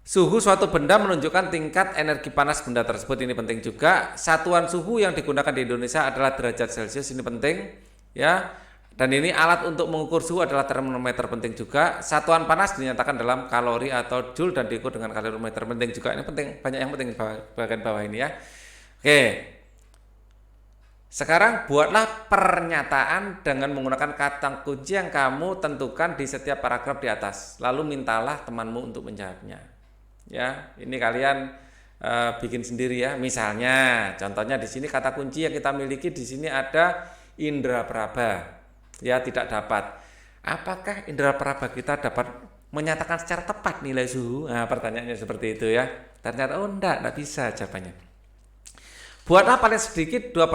Suhu suatu benda menunjukkan tingkat energi panas benda tersebut. Ini penting juga. Satuan suhu yang digunakan di Indonesia adalah derajat Celcius. Ini penting, ya. Dan ini alat untuk mengukur suhu adalah termometer, penting juga. Satuan panas dinyatakan dalam kalori atau joule dan diukur dengan kalorimeter, penting juga. Ini penting, banyak yang penting di bagian bawah ini, ya. Oke. Sekarang buatlah pernyataan dengan menggunakan kata kunci yang kamu tentukan di setiap paragraf di atas. Lalu mintalah temanmu untuk menjawabnya. Ya, ini kalian bikin sendiri, ya. Misalnya, contohnya di sini kata kunci yang kita miliki di sini ada indera praba. Ya, tidak dapat. Apakah indera praba kita dapat menyatakan secara tepat nilai suhu? Nah, pertanyaannya seperti itu, ya. Ternyata enggak bisa jawabannya. Buatlah paling sedikit 2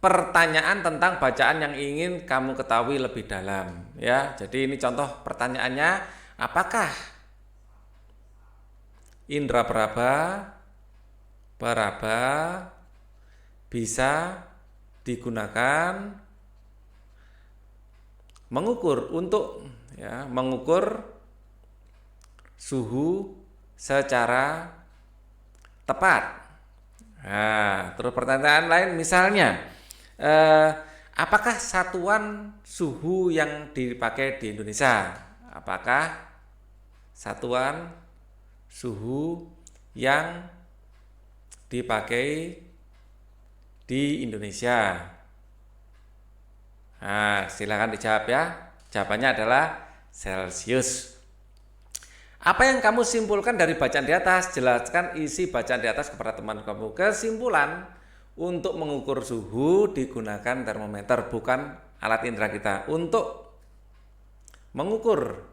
pertanyaan tentang bacaan yang ingin kamu ketahui lebih dalam, ya. Jadi ini contoh pertanyaannya, apakah indera praba bisa digunakan mengukur suhu secara tepat. Nah, terus pertanyaan lain misalnya, apakah satuan suhu yang dipakai di Indonesia? Apakah satuan suhu yang dipakai di Indonesia? Nah, silakan dijawab, ya. Jawabannya adalah Celcius. Apa yang kamu simpulkan dari bacaan di atas? Jelaskan isi bacaan di atas kepada teman kamu. Kesimpulan, untuk mengukur suhu digunakan termometer, bukan alat indera kita. Untuk mengukur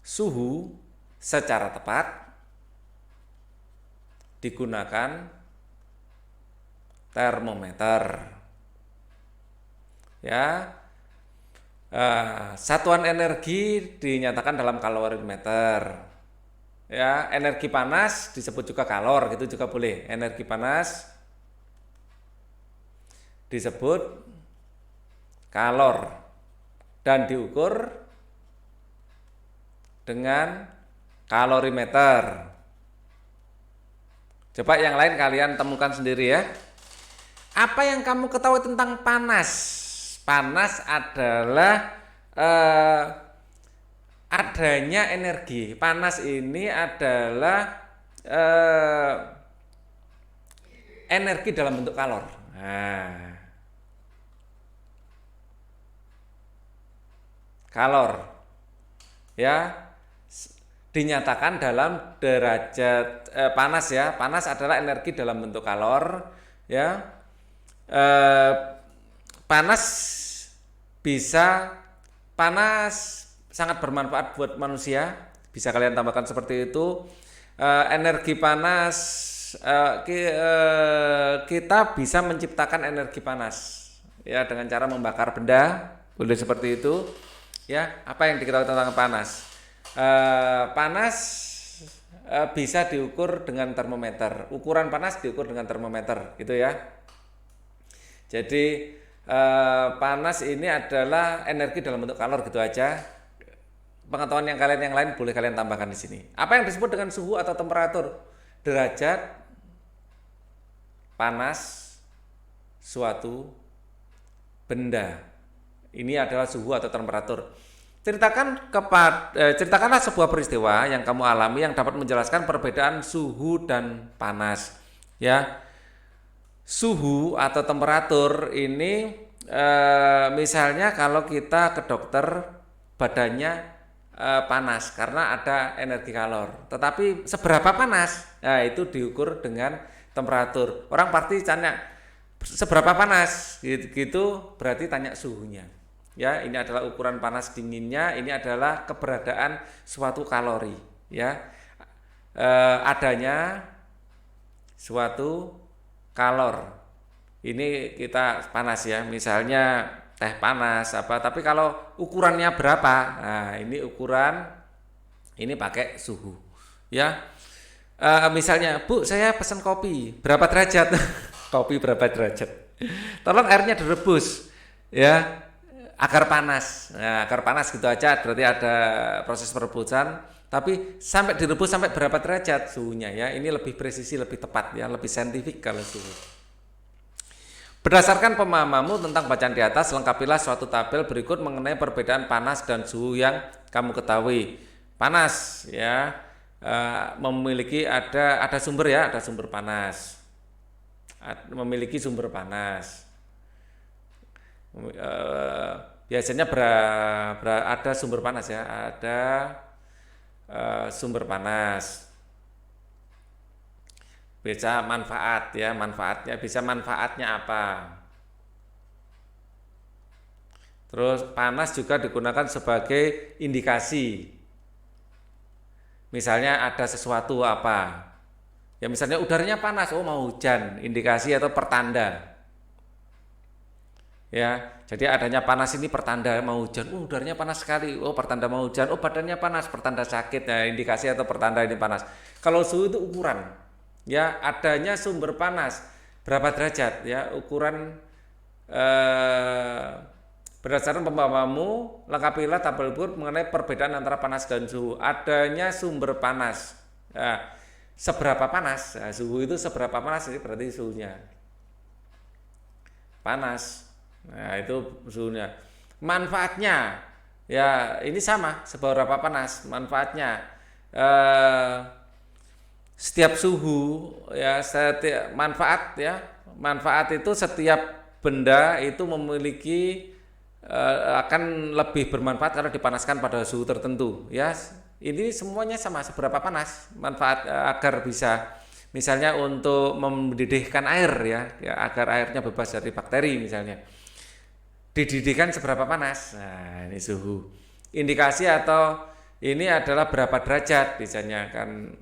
suhu secara tepat digunakan termometer, ya. Satuan energi dinyatakan dalam kalorimeter, ya. Energi panas disebut juga kalor, gitu juga boleh. Energi panas disebut kalor dan diukur dengan kalorimeter. Coba yang lain kalian temukan sendiri, ya. Apa yang kamu ketahui tentang panas? Panas adalah adanya energi. Panas ini adalah energi dalam bentuk kalor. Nah, kalor, ya. Dinyatakan dalam derajat panas, ya. Panas adalah energi dalam bentuk kalor, ya. Panas sangat bermanfaat buat manusia. Bisa kalian tambahkan seperti itu. Energi panas, kita bisa menciptakan energi panas, ya, dengan cara membakar benda, boleh seperti itu, ya. Apa yang diketahui tentang panas? Panas bisa diukur dengan termometer. Ukuran panas diukur dengan termometer, gitu, ya. Jadi panas ini adalah energi dalam bentuk kalor, gitu aja. Pengetahuan yang lain boleh kalian tambahkan di sini. Apa yang disebut dengan suhu atau temperatur? Derajat panas suatu benda. Ini adalah suhu atau temperatur. Ceritakanlah sebuah peristiwa yang kamu alami yang dapat menjelaskan perbedaan suhu dan panas, ya. Suhu atau temperatur ini misalnya kalau kita ke dokter badannya panas karena ada energi kalor. Tetapi seberapa panas? Nah, itu diukur dengan temperatur. Orang pasti tanya seberapa panas, gitu berarti tanya suhunya. Ya, ini adalah ukuran panas dinginnya, ini adalah keberadaan suatu kalori, ya. Adanya suatu kalor, ini kita panas ya, misalnya teh panas apa, tapi kalau ukurannya berapa, nah ini ukuran, ini pakai suhu ya. Misalnya Bu, saya pesan kopi berapa derajat. Kopi berapa derajat, tolong airnya direbus ya agar panas. Nah, agar panas gitu aja, berarti ada proses perebusan, tapi sampai direbus sampai berapa derajat suhunya ya, ini lebih presisi, lebih tepat ya, lebih saintifik kalau suhu. Berdasarkan pemahamanmu tentang bacaan di atas, lengkapilah suatu tabel berikut mengenai perbedaan panas dan suhu yang kamu ketahui. Panas ya, memiliki ada sumber ya, ada sumber panas. Memiliki sumber panas. Biasanya ada sumber panas ya, ada sumber panas. Bisa manfaat ya, manfaatnya bisa, manfaatnya apa. Terus panas juga digunakan sebagai indikasi. Misalnya ada sesuatu apa. Ya misalnya udaranya panas, oh mau hujan, indikasi atau pertanda. Ya, jadi adanya panas ini pertanda mau hujan. Udaranya panas sekali. Oh, pertanda mau hujan. Oh, badannya panas, pertanda sakit. Ya, indikasi atau pertanda ini panas. Kalau suhu itu ukuran. Ya, adanya sumber panas berapa derajat ya, ukuran. Berdasarkan pemahamanmu, lengkapilah tabel berikut mengenai perbedaan antara panas dan suhu. Adanya sumber panas. Ya, seberapa panas? Nah, suhu itu seberapa panas, ini berarti suhunya. Panas. Nah, itu suhunya. Manfaatnya, ya ini sama, seberapa panas. Manfaatnya, setiap suhu, ya setiap manfaat ya. Manfaat itu setiap benda itu memiliki, akan lebih bermanfaat kalau dipanaskan pada suhu tertentu. Ya, ini semuanya sama, seberapa panas. Manfaat, agar bisa, misalnya untuk mendidihkan air ya, agar airnya bebas dari bakteri misalnya. Dididihkan seberapa panas, nah ini suhu. Indikasi atau ini adalah berapa derajat, misalnya kan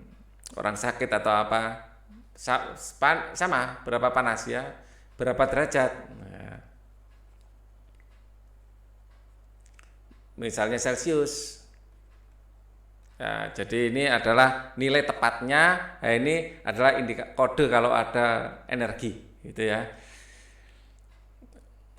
orang sakit atau apa, sama berapa panas ya, berapa derajat. Nah, misalnya Celcius. Nah, jadi ini adalah nilai tepatnya. Nah, ini adalah kode kalau ada energi gitu ya,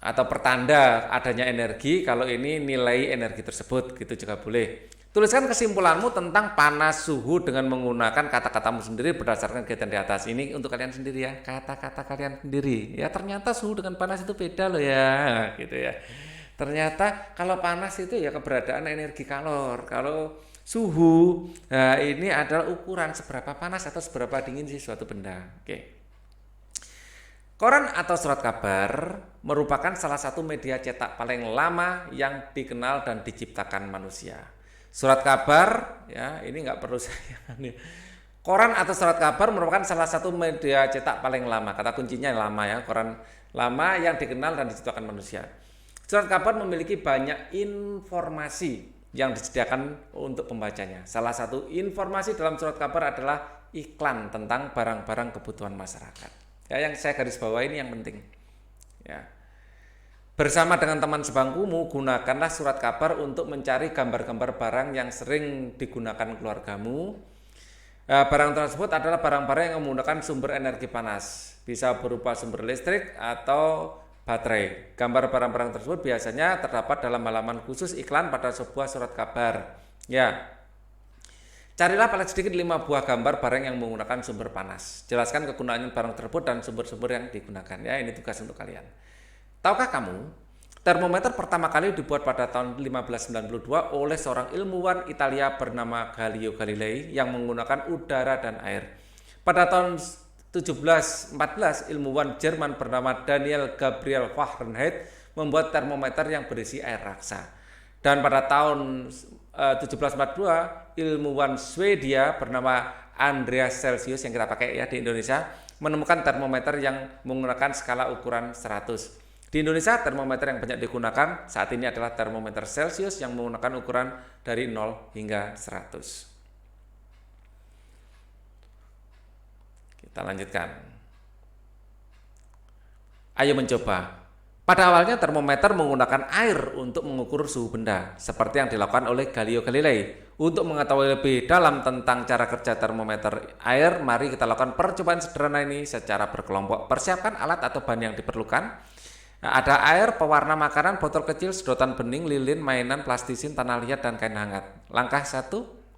atau pertanda adanya energi kalau ini nilai energi tersebut, gitu juga boleh. Tuliskan kesimpulanmu tentang panas suhu dengan menggunakan kata-katamu sendiri berdasarkan kegiatan di atas. Ini untuk kalian sendiri ya, kata-kata kalian sendiri. Ya ternyata suhu dengan panas itu beda loh ya, gitu ya. Ternyata kalau panas itu ya keberadaan energi kalor. Kalau suhu, nah ini adalah ukuran seberapa panas atau seberapa dingin sih suatu benda. Oke. Koran atau surat kabar merupakan salah satu media cetak paling lama yang dikenal dan diciptakan manusia. Surat kabar, ya ini nggak perlu saya. Koran atau surat kabar merupakan salah satu media cetak paling lama. Kata kuncinya lama ya, koran lama yang dikenal dan diciptakan manusia. Surat kabar memiliki banyak informasi yang disediakan untuk pembacanya. Salah satu informasi dalam surat kabar adalah iklan tentang barang-barang kebutuhan masyarakat. Ya, yang saya garis bawah ini yang penting. Ya. Bersama dengan teman sebangkumu, gunakanlah surat kabar untuk mencari gambar-gambar barang yang sering digunakan keluargamu. Barang tersebut adalah barang-barang yang menggunakan sumber energi panas, bisa berupa sumber listrik atau baterai. Gambar barang-barang tersebut biasanya terdapat dalam halaman khusus iklan pada sebuah surat kabar. Ya. Carilah paling sedikit 5 buah gambar barang yang menggunakan sumber panas. Jelaskan kegunaan barang tersebut dan sumber-sumber yang digunakan. Ya, ini tugas untuk kalian. Tahukah kamu, termometer pertama kali dibuat pada tahun 1592 oleh seorang ilmuwan Italia bernama Galileo Galilei yang menggunakan udara dan air. Pada tahun 1714, ilmuwan Jerman bernama Daniel Gabriel Fahrenheit membuat termometer yang berisi air raksa. Dan pada tahun 1742, ilmuwan Swedia bernama Andreas Celsius yang kita pakai ya di Indonesia menemukan termometer yang menggunakan skala ukuran 100. Di Indonesia termometer yang banyak digunakan saat ini adalah termometer Celsius yang menggunakan ukuran dari 0 hingga 100. Kita lanjutkan. Ayo mencoba. Pada awalnya termometer menggunakan air untuk mengukur suhu benda, seperti yang dilakukan oleh Galileo Galilei. Untuk mengetahui lebih dalam tentang cara kerja termometer air, mari kita lakukan percobaan sederhana ini secara berkelompok. Persiapkan alat atau bahan yang diperlukan. Nah, ada air, pewarna makanan, botol kecil, sedotan bening, lilin, mainan, plastisin, tanah liat, dan kain hangat. Langkah 1,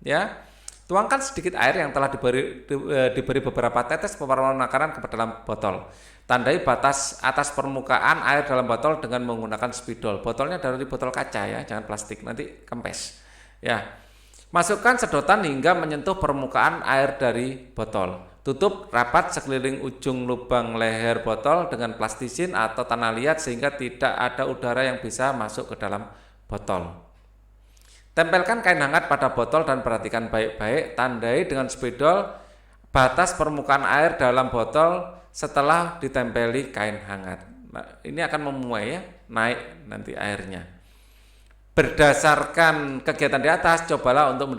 ya. Tuangkan sedikit air yang telah diberi beberapa tetes pewarna makanan ke dalam botol. Tandai batas atas permukaan air dalam botol dengan menggunakan spidol. Botolnya dari botol kaca ya, jangan plastik, nanti kempes. Ya. Masukkan sedotan hingga menyentuh permukaan air dari botol. Tutup rapat sekeliling ujung lubang leher botol dengan plastisin atau tanah liat sehingga tidak ada udara yang bisa masuk ke dalam botol. Tempelkan kain hangat pada botol dan perhatikan baik-baik. Tandai dengan spidol batas permukaan air dalam botol setelah ditempeli kain hangat. Nah, ini akan memuai ya, naik nanti airnya. Berdasarkan kegiatan di atas, cobalah untuk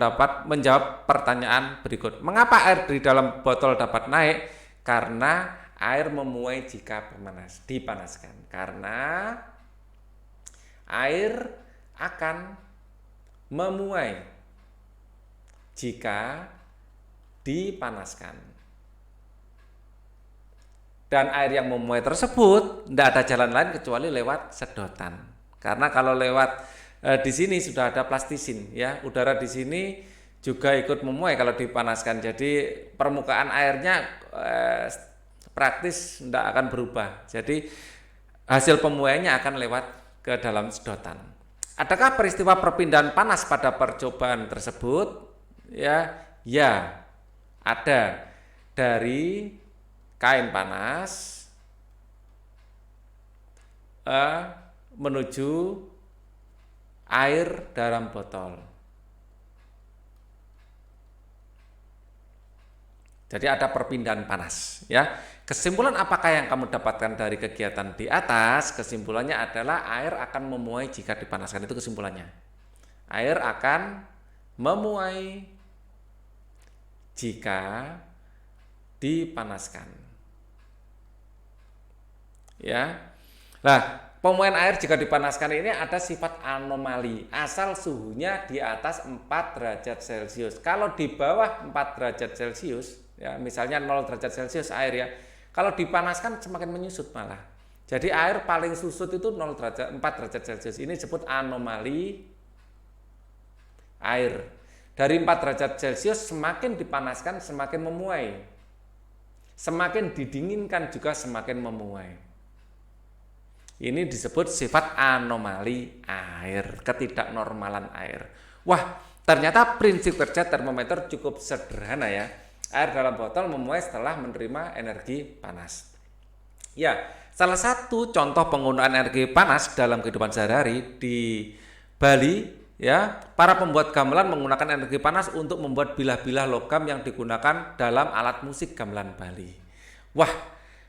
menjawab pertanyaan berikut. Mengapa air di dalam botol dapat naik? Karena air memuai jika dipanaskan. Karena air akan memuai jika dipanaskan. Dan air yang memuai tersebut tidak ada jalan lain kecuali lewat sedotan. Karena kalau lewat di sini sudah ada plastisin ya, udara di sini juga ikut memuai kalau dipanaskan. Jadi permukaan airnya praktis tidak akan berubah. Jadi hasil pemuaiannya akan lewat ke dalam sedotan. Adakah peristiwa perpindahan panas pada percobaan tersebut? Ya, ada. Dari kain panas menuju air dalam botol. Jadi ada perpindahan panas ya. Kesimpulan apakah yang kamu dapatkan dari kegiatan di atas? Kesimpulannya adalah air akan memuai jika dipanaskan. Itu kesimpulannya. Air akan memuai jika dipanaskan. Ya. Nah, pemuaian air jika dipanaskan ini ada sifat anomali asal suhunya di atas 4 derajat Celcius. Kalau di bawah 4 derajat Celcius, ya misalnya 0 derajat Celcius air ya, kalau dipanaskan semakin menyusut malah. Jadi air paling susut itu 4 derajat Celcius. Ini disebut anomali air. Dari 4 derajat Celcius semakin dipanaskan semakin memuai. Semakin didinginkan juga semakin memuai. Ini disebut sifat anomali air, ketidaknormalan air. Wah, ternyata prinsip kerja termometer cukup sederhana ya. Air dalam botol memuai setelah menerima energi panas. Ya, salah satu contoh penggunaan energi panas dalam kehidupan sehari-hari di Bali ya, para pembuat gamelan menggunakan energi panas untuk membuat bilah-bilah logam yang digunakan dalam alat musik gamelan Bali. Wah,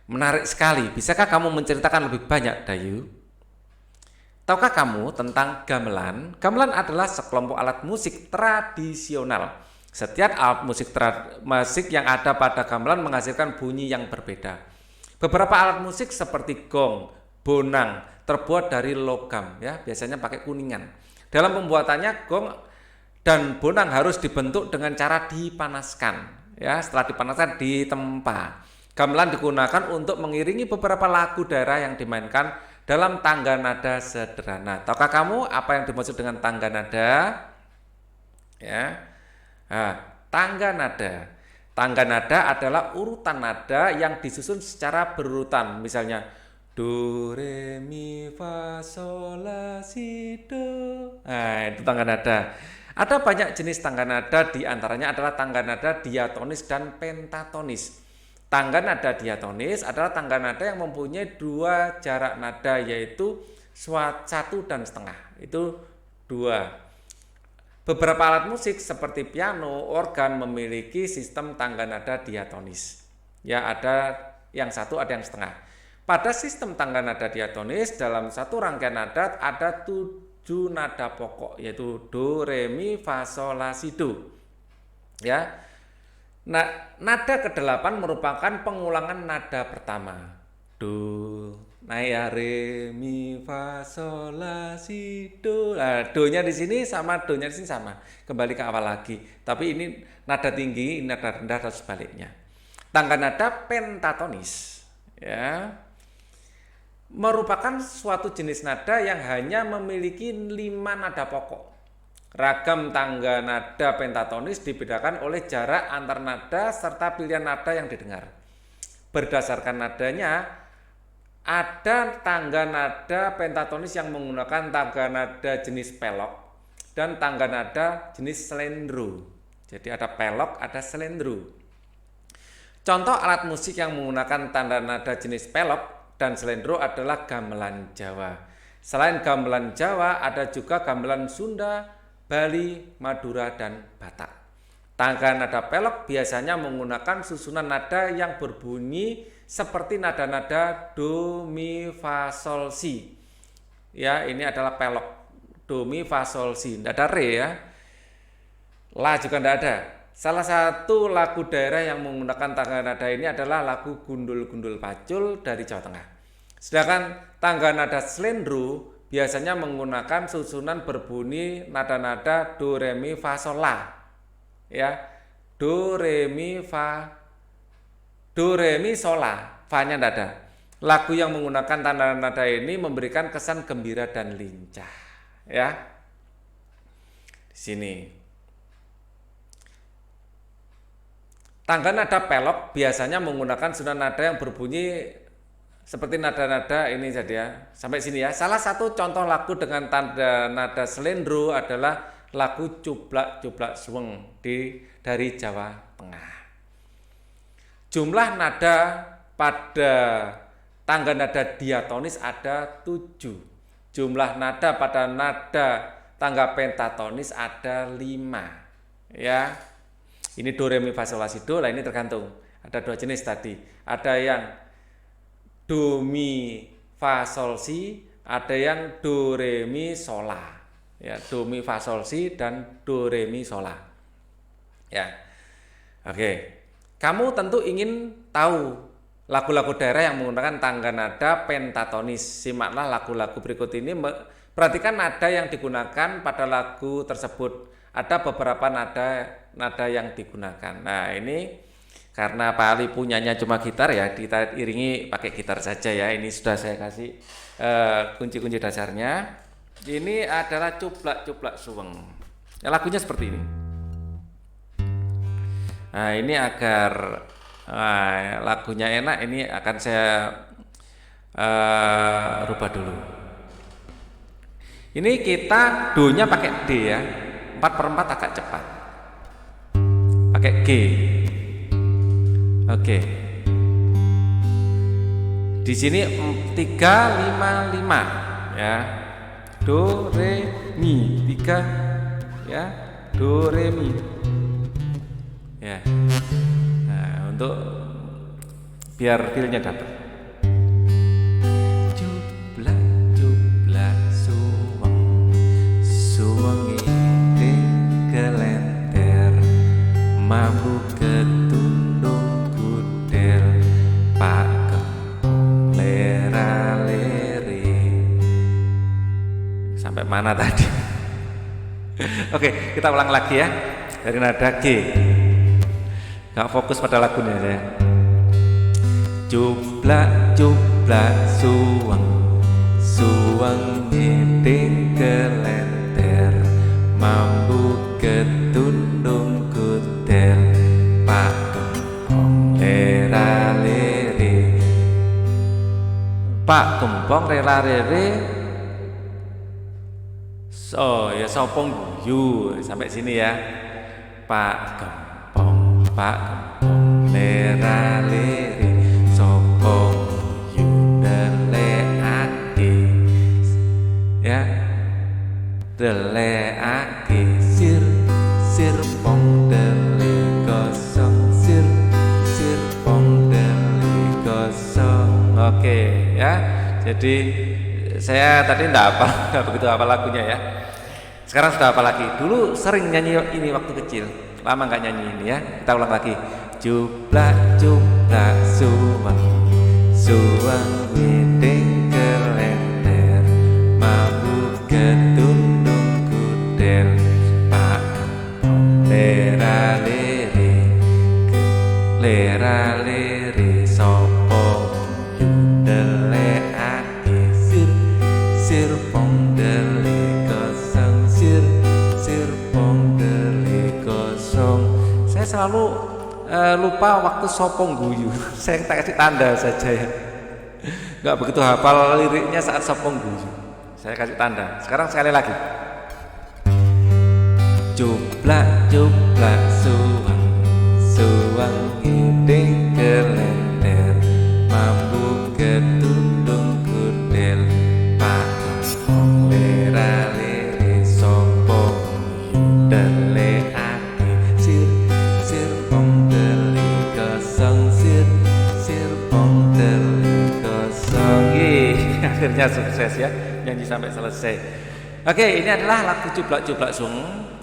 menarik sekali. Bisakah kamu menceritakan lebih banyak, Dayu? Tahukah kamu tentang gamelan? Gamelan adalah sekelompok alat musik tradisional. Setiap alat musik yang ada pada gamelan menghasilkan bunyi yang berbeda. Beberapa alat musik seperti gong, bonang terbuat dari logam, ya, biasanya pakai kuningan. Dalam pembuatannya gong dan bonang harus dibentuk dengan cara dipanaskan, ya. Setelah dipanaskan ditempa. Gamelan digunakan untuk mengiringi beberapa lagu daerah yang dimainkan dalam tangga nada sederhana. Tahukah kamu apa yang dimaksud dengan tangga nada? Ya. Nah, tangga nada. Tangga nada adalah urutan nada yang disusun secara berurutan. Misalnya do, re, mi, fa, sol, la, si, do. Nah, itu tangga nada. Ada banyak jenis tangga nada, di antaranya adalah tangga nada diatonis dan pentatonis. Tangga nada diatonis adalah tangga nada yang mempunyai dua jarak nada, yaitu 1,5. Itu 2. Beberapa alat musik seperti piano, organ memiliki sistem tangga nada diatonis. Ya, ada yang 1, ada yang 1,5. Pada sistem tangga nada diatonis, dalam satu rangkaian nada ada 7 nada pokok, yaitu do, re, mi, fa, sol, la, si, do. Ya. Nah, nada ke-8 merupakan pengulangan nada pertama. Do, naik ya, re mi fa sol la si do. Nah, do-nya di sini sama do-nya di sini sama. Kembali ke awal lagi. Tapi ini nada tinggi, ini nada rendah atau sebaliknya. Tangga nada pentatonis ya merupakan suatu jenis nada yang hanya memiliki 5 nada pokok. Ragam tangga nada pentatonis dibedakan oleh jarak antar nada serta pilihan nada yang didengar. Berdasarkan nadanya, ada tangga nada pentatonis yang menggunakan tangga nada jenis pelok dan tangga nada jenis slendro. Jadi ada pelok, ada slendro. Contoh alat musik yang menggunakan tanda nada jenis pelok dan slendro adalah gamelan Jawa. Selain gamelan Jawa, ada juga gamelan Sunda, Bali, Madura, dan Batak. Tangga nada pelok biasanya menggunakan susunan nada yang berbunyi seperti nada-nada do, mi, fa, sol, si. Ya, ini adalah pelok. Do, mi, fa, sol, si. Tidak ada re ya. La juga tidak ada. Salah satu lagu daerah yang menggunakan tangga nada ini adalah lagu Gundul-Gundul Pacul dari Jawa Tengah. Sedangkan tangga nada slendro biasanya menggunakan susunan berbunyi nada-nada do, re, mi, fa, sol, la. Ya, do, re, mi, fa, do, re, mi, sol, la. Fa-nya tidak ada. Lagu yang menggunakan tanda nada ini memberikan kesan gembira dan lincah. Ya, di sini. Tangga nada pelok biasanya menggunakan susunan nada yang berbunyi seperti nada-nada ini saja ya. Sampai sini ya. Salah satu contoh lagu dengan tanda nada slendro adalah lagu Cublak-Cublak Suweng dari Jawa Tengah. Jumlah nada pada tangga nada diatonis ada 7. Jumlah nada pada nada tangga pentatonis ada 5. Ya. Ini do, re, mi, fa, sol, la, si, do. Lah ini tergantung. Ada 2 jenis tadi. Ada yang do, mi, fa, sol, si. Ada yang do, re, mi, sol, la. Ya, do, mi, fa, sol, si dan do, re, mi, sol, la. Ya. Oke. Kamu tentu ingin tahu lagu-lagu daerah yang menggunakan tangga nada pentatonis. Simaklah lagu-lagu berikut ini. Perhatikan nada yang digunakan pada lagu tersebut. Ada beberapa nada yang digunakan. Nah, ini karena Pak Ali punyanya cuma gitar ya, kita iringi pakai gitar saja ya. Ini sudah saya kasih kunci-kunci dasarnya. Ini adalah Cublak-Cublak Suweng. Ya, lagunya seperti ini. Nah, ini agar lagunya enak, ini akan saya rubah dulu. Ini kita do-nya pakai D ya. 4/4 agak cepat. Pakai G. Oke. Di sini 3 5 5 ya. Do, re, mi. 3 ya. Do, re, mi. Ya. Nah, untuk biar feel-nya dapat. Cublak-cublak suweng. Suweng mambu ketundung kudel pak kempong lera-leri. Sampai mana tadi? Oke, kita ulang lagi ya. Dari nada G. Gak fokus pada lagunya saya. Cublak-cublak suweng. Suweng ngeding kelenter. Mambu ketundung kudel pak kempong lera-leri. Pak kempong lera-leri. Oh ya, sopong guyu. Sampai sini ya. Pak kempong lera-leri. Sopong guyu delekake. Ya. Delekake sir pong dele gosong sir pong dele gosong. Oke ya. Jadi saya tadi enggak begitu hafal lagunya ya. Sekarang sudah hafal lagi. Dulu sering nyanyi ini waktu kecil. Lama enggak nyanyi ini ya. Kita ulang lagi. Cublak-cublak suweng. Suweng ngeding lupa waktu sopong guyu. Saya tak kasih tanda saja ya. Nggak begitu hafal liriknya saat sopong guyu. Saya kasih tanda. Sekarang sekali lagi. Cuplak cuplak suwang suwang ngiding kelenter mambu ketundung kudel pakong lera lere sopo dele ati sir sir pong dele kosong sir pong dele kosong. Akhirnya sukses ya, nyanyi sampai selesai. Oke, ini adalah lagu Cuplak-Cuplak Sung.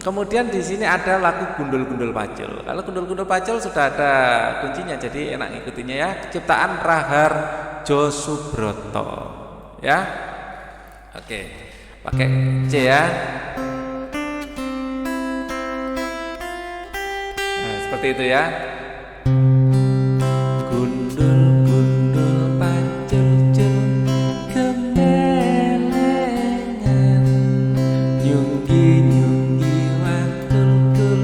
Kemudian di sini ada lagu Gundul-Gundul Pacul. Kalau Gundul-Gundul Pacul sudah ada kuncinya, jadi enak ngikutinya ya. Ciptaan Rahar Josubroto. Ya. Oke. Pakai C ya. Nah, seperti itu ya. Gundul-gundul pacul cul kemelengan nyunggi-nyunggi wakul-kul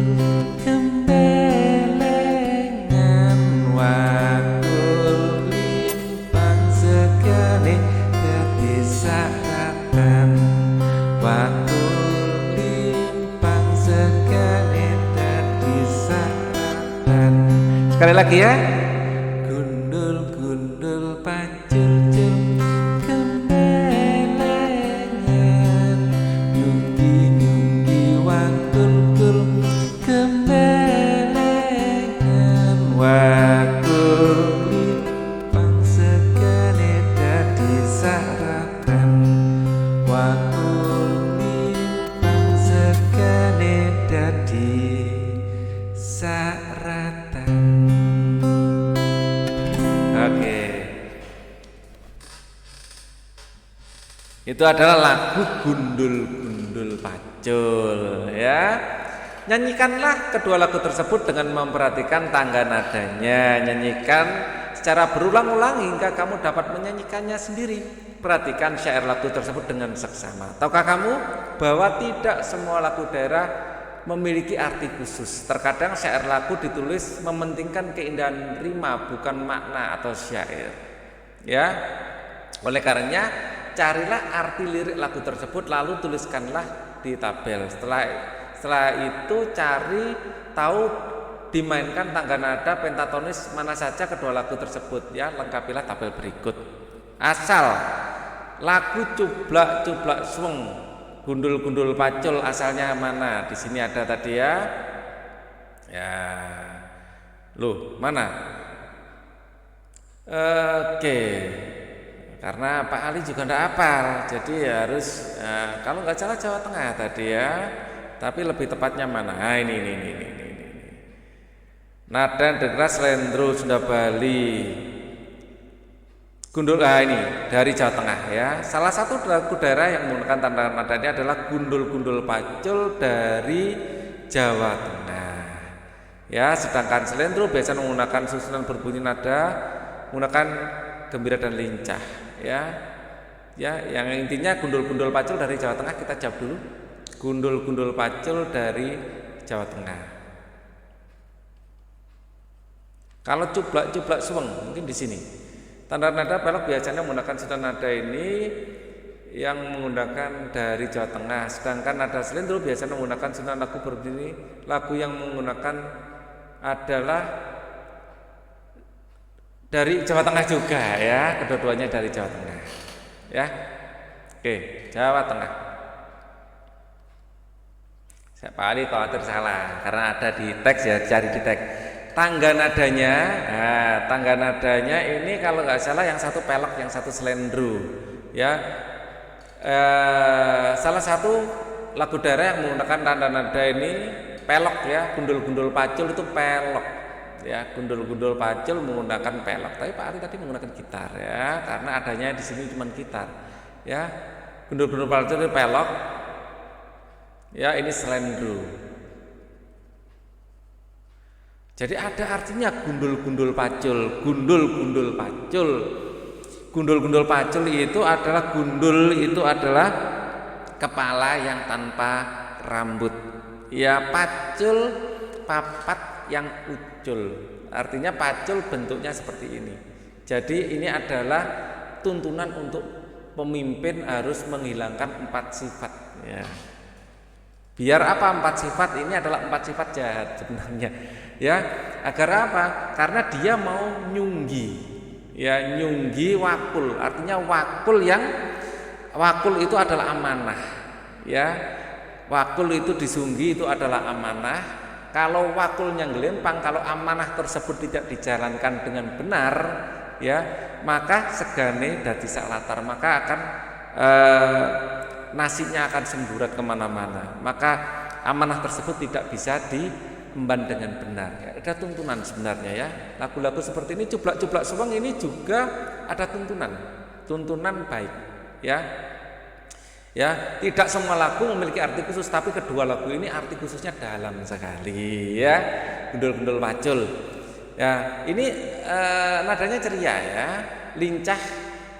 kemelengan wakul limpang segane dadi saratan wakul limpang segane dadi saratan. Sekali lagi ya. Gundul-gundul pacul-cul kemelengan nyunggi-nyunggi wakul-kul kemelengan wakul limpang segane dadi saratan wakul limpang segane dadi saratan. Oke. Itu adalah lagu Gundul-Gundul Pacul ya. Nyanyikanlah kedua lagu tersebut dengan memperhatikan tangga nadanya. Nyanyikan secara berulang-ulang hingga kamu dapat menyanyikannya sendiri. Perhatikan syair lagu tersebut dengan seksama. Tahukah kamu bahwa tidak semua lagu daerah memiliki arti khusus. Terkadang syair lagu ditulis mementingkan keindahan rima bukan makna atau syair. Ya. Oleh karenanya, carilah arti lirik lagu tersebut lalu tuliskanlah di tabel. Setelah itu cari tahu dimainkan tangga nada pentatonis mana saja kedua lagu tersebut ya, lengkapilah tabel berikut. Asal lagu Cuplak-Cuplak Sung Gundul-Gundul Pacul asalnya mana? Di sini ada tadi ya. Ya. Loh, mana? Oke. Karena Pak Ali juga enggak hafal. Jadi harus kalau nggak salah Jawa Tengah tadi ya. Tapi lebih tepatnya mana? Nah, ini. Nada Degras Slendro Sunda Bali. Gundul ini dari Jawa Tengah ya. Salah satu lagu daerah yang menggunakan tanda nada ini adalah Gundul-Gundul Pacul dari Jawa Tengah. Ya, sedangkan Slendro biasa menggunakan susunan berbunyi nada menggunakan gembira dan lincah ya. Ya, yang intinya Gundul-Gundul Pacul dari Jawa Tengah kita jawab dulu. Gundul-Gundul Pacul dari Jawa Tengah. Kalau Cuplak-Cuplak Suweng mungkin di sini. Tanda nada pelok biasanya menggunakan susunan nada ini yang menggunakan dari Jawa Tengah, sedangkan nada Slendro biasanya menggunakan susunan lagu berbunyi lagu yang menggunakan adalah dari Jawa Tengah juga ya, kedua-duanya dari Jawa Tengah ya. Oke, Jawa Tengah. Saya Pak Ali khawatir salah karena ada di teks ya, cari di teks. Tangga nadanya, tangga nadanya ini kalau nggak salah yang satu pelok, yang satu Slendro, ya. Salah satu lagu daerah yang menggunakan tanda nada ini pelok ya, Gundul-Gundul Pacul itu pelok, ya. Gundul-Gundul Pacul menggunakan pelok, tapi Pak Ali tadi menggunakan gitar ya, karena adanya di sini cuma gitar, ya. Gundul-Gundul Pacul itu pelok, ya ini Slendro. Jadi ada artinya Gundul-Gundul Pacul, Gundul-Gundul Pacul. Gundul-Gundul Pacul itu adalah gundul itu adalah kepala yang tanpa rambut. Ya, pacul papat yang ucul. Artinya pacul bentuknya seperti ini. Jadi ini adalah tuntunan untuk pemimpin harus menghilangkan 4 sifat ya. Biar apa 4 sifat? Ini adalah 4 sifat jahat sebenarnya. Ya, agar apa? Karena dia mau nyunggi. Ya, nyunggi wakul. Artinya wakul itu adalah amanah. Ya. Wakul itu disunggi itu adalah amanah. Kalau wakulnya ngelempang, kalau amanah tersebut tidak dijalankan dengan benar, ya, maka segane dadi sak latar, maka akan nasinya akan semburat kemana-mana. Maka amanah tersebut tidak bisa diemban dengan benar. Ya, ada tuntunan sebenarnya ya. Lagu-lagu seperti ini, Cublak-Cublak Suweng ini juga ada tuntunan baik. Ya, tidak semua lagu memiliki arti khusus, tapi kedua lagu ini arti khususnya dalam sekali ya. Gundul-gundul pacul. Ya, ini nadanya ceria ya, lincah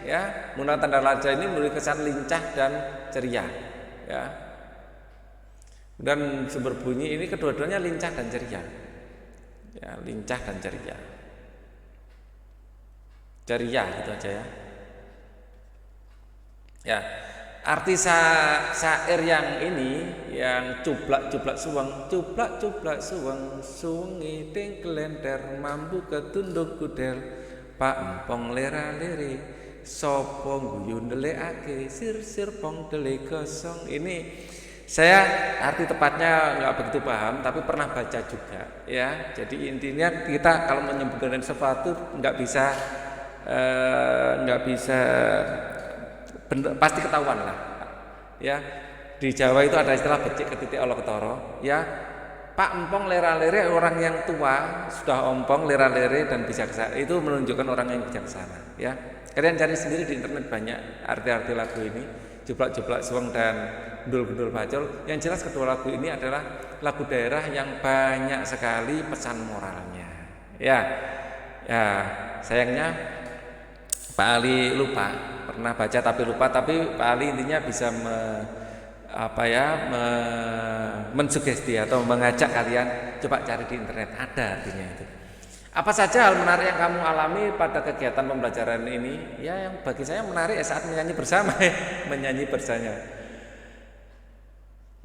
ya. Menggunakan tanda laja ini memberi kesan lincah dan ceria ya. Dan sumber bunyi ini kedua-duanya lincah dan ceria. Ya, lincah dan ceria. Ceria gitu aja ya. Ya. Arti syair yang ini, yang Cublak-Cublak Suweng, Cublak-Cublak Suweng, sungi ting kelenter, mampu ketunduk kudel, Pak empong lera-lere, sopo guyu ndelekake, sir-sir pong dele gosong. Ini saya arti tepatnya nggak begitu paham, tapi pernah baca juga ya. Jadi intinya kita kalau menyebutkan sesuatu nggak bisa pasti ketahuan lah ya. Di Jawa itu ada istilah becik ketitik Allah ketara ya. Pak empong lera-lere, orang yang tua sudah ompong lera-lere dan bijaksana, itu menunjukkan orang yang bijaksana ya. Kalian cari sendiri di internet banyak arti-arti lagu ini, Cublak-Cublak Suweng dan Gundul-Gundul Pacul. Yang jelas kedua lagu ini adalah lagu daerah yang banyak sekali pesan moralnya ya. Sayangnya Pak Ali lupa, pernah baca tapi lupa, tapi Pak Ali intinya bisa mensugesti atau mengajak kalian coba cari di internet, ada artinya itu. Apa saja hal menarik yang kamu alami pada kegiatan pembelajaran ini? Ya, yang bagi saya menarik saat menyanyi bersama ya.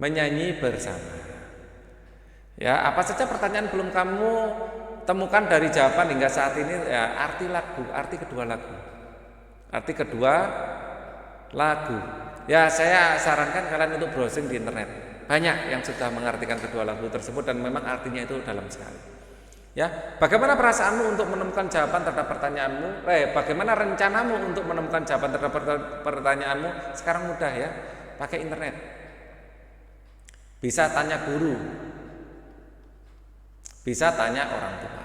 Menyanyi bersama. Ya, apa saja pertanyaan belum kamu temukan dari jawaban hingga saat ini? Ya, arti kedua lagu. Ya, saya sarankan kalian untuk browsing di internet. Banyak yang sudah mengartikan kedua lagu tersebut dan memang artinya itu dalam sekali. Ya, bagaimana perasaanmu untuk menemukan jawaban terhadap pertanyaanmu? Bagaimana rencanamu untuk menemukan jawaban terhadap pertanyaanmu? Sekarang mudah ya, pakai internet. Bisa tanya guru, bisa tanya orang tua.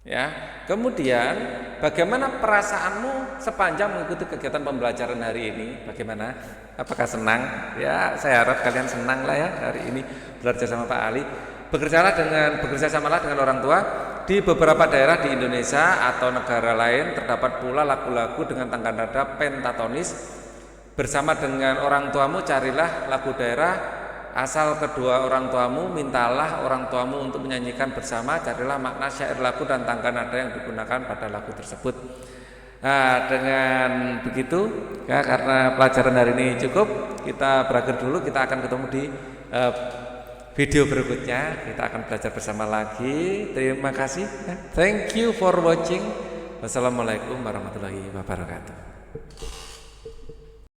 Ya, kemudian bagaimana perasaanmu sepanjang mengikuti kegiatan pembelajaran hari ini? Bagaimana? Apakah senang? Ya, saya harap kalian senang lah ya hari ini belajar sama Pak Ali. Bekerja samalah dengan orang tua. Di beberapa daerah di Indonesia atau negara lain terdapat pula lagu-lagu dengan tangga nada pentatonis. Bersama dengan orang tuamu carilah lagu daerah. Asal kedua orang tuamu, mintalah orang tuamu untuk menyanyikan bersama, carilah makna syair lagu dan tangga nada yang digunakan pada lagu tersebut. Nah, dengan begitu ya, karena pelajaran hari ini cukup, kita berakhir dulu. Kita akan ketemu di video berikutnya. Kita akan belajar bersama lagi. Terima kasih. Thank you for watching. Wassalamualaikum warahmatullahi wabarakatuh.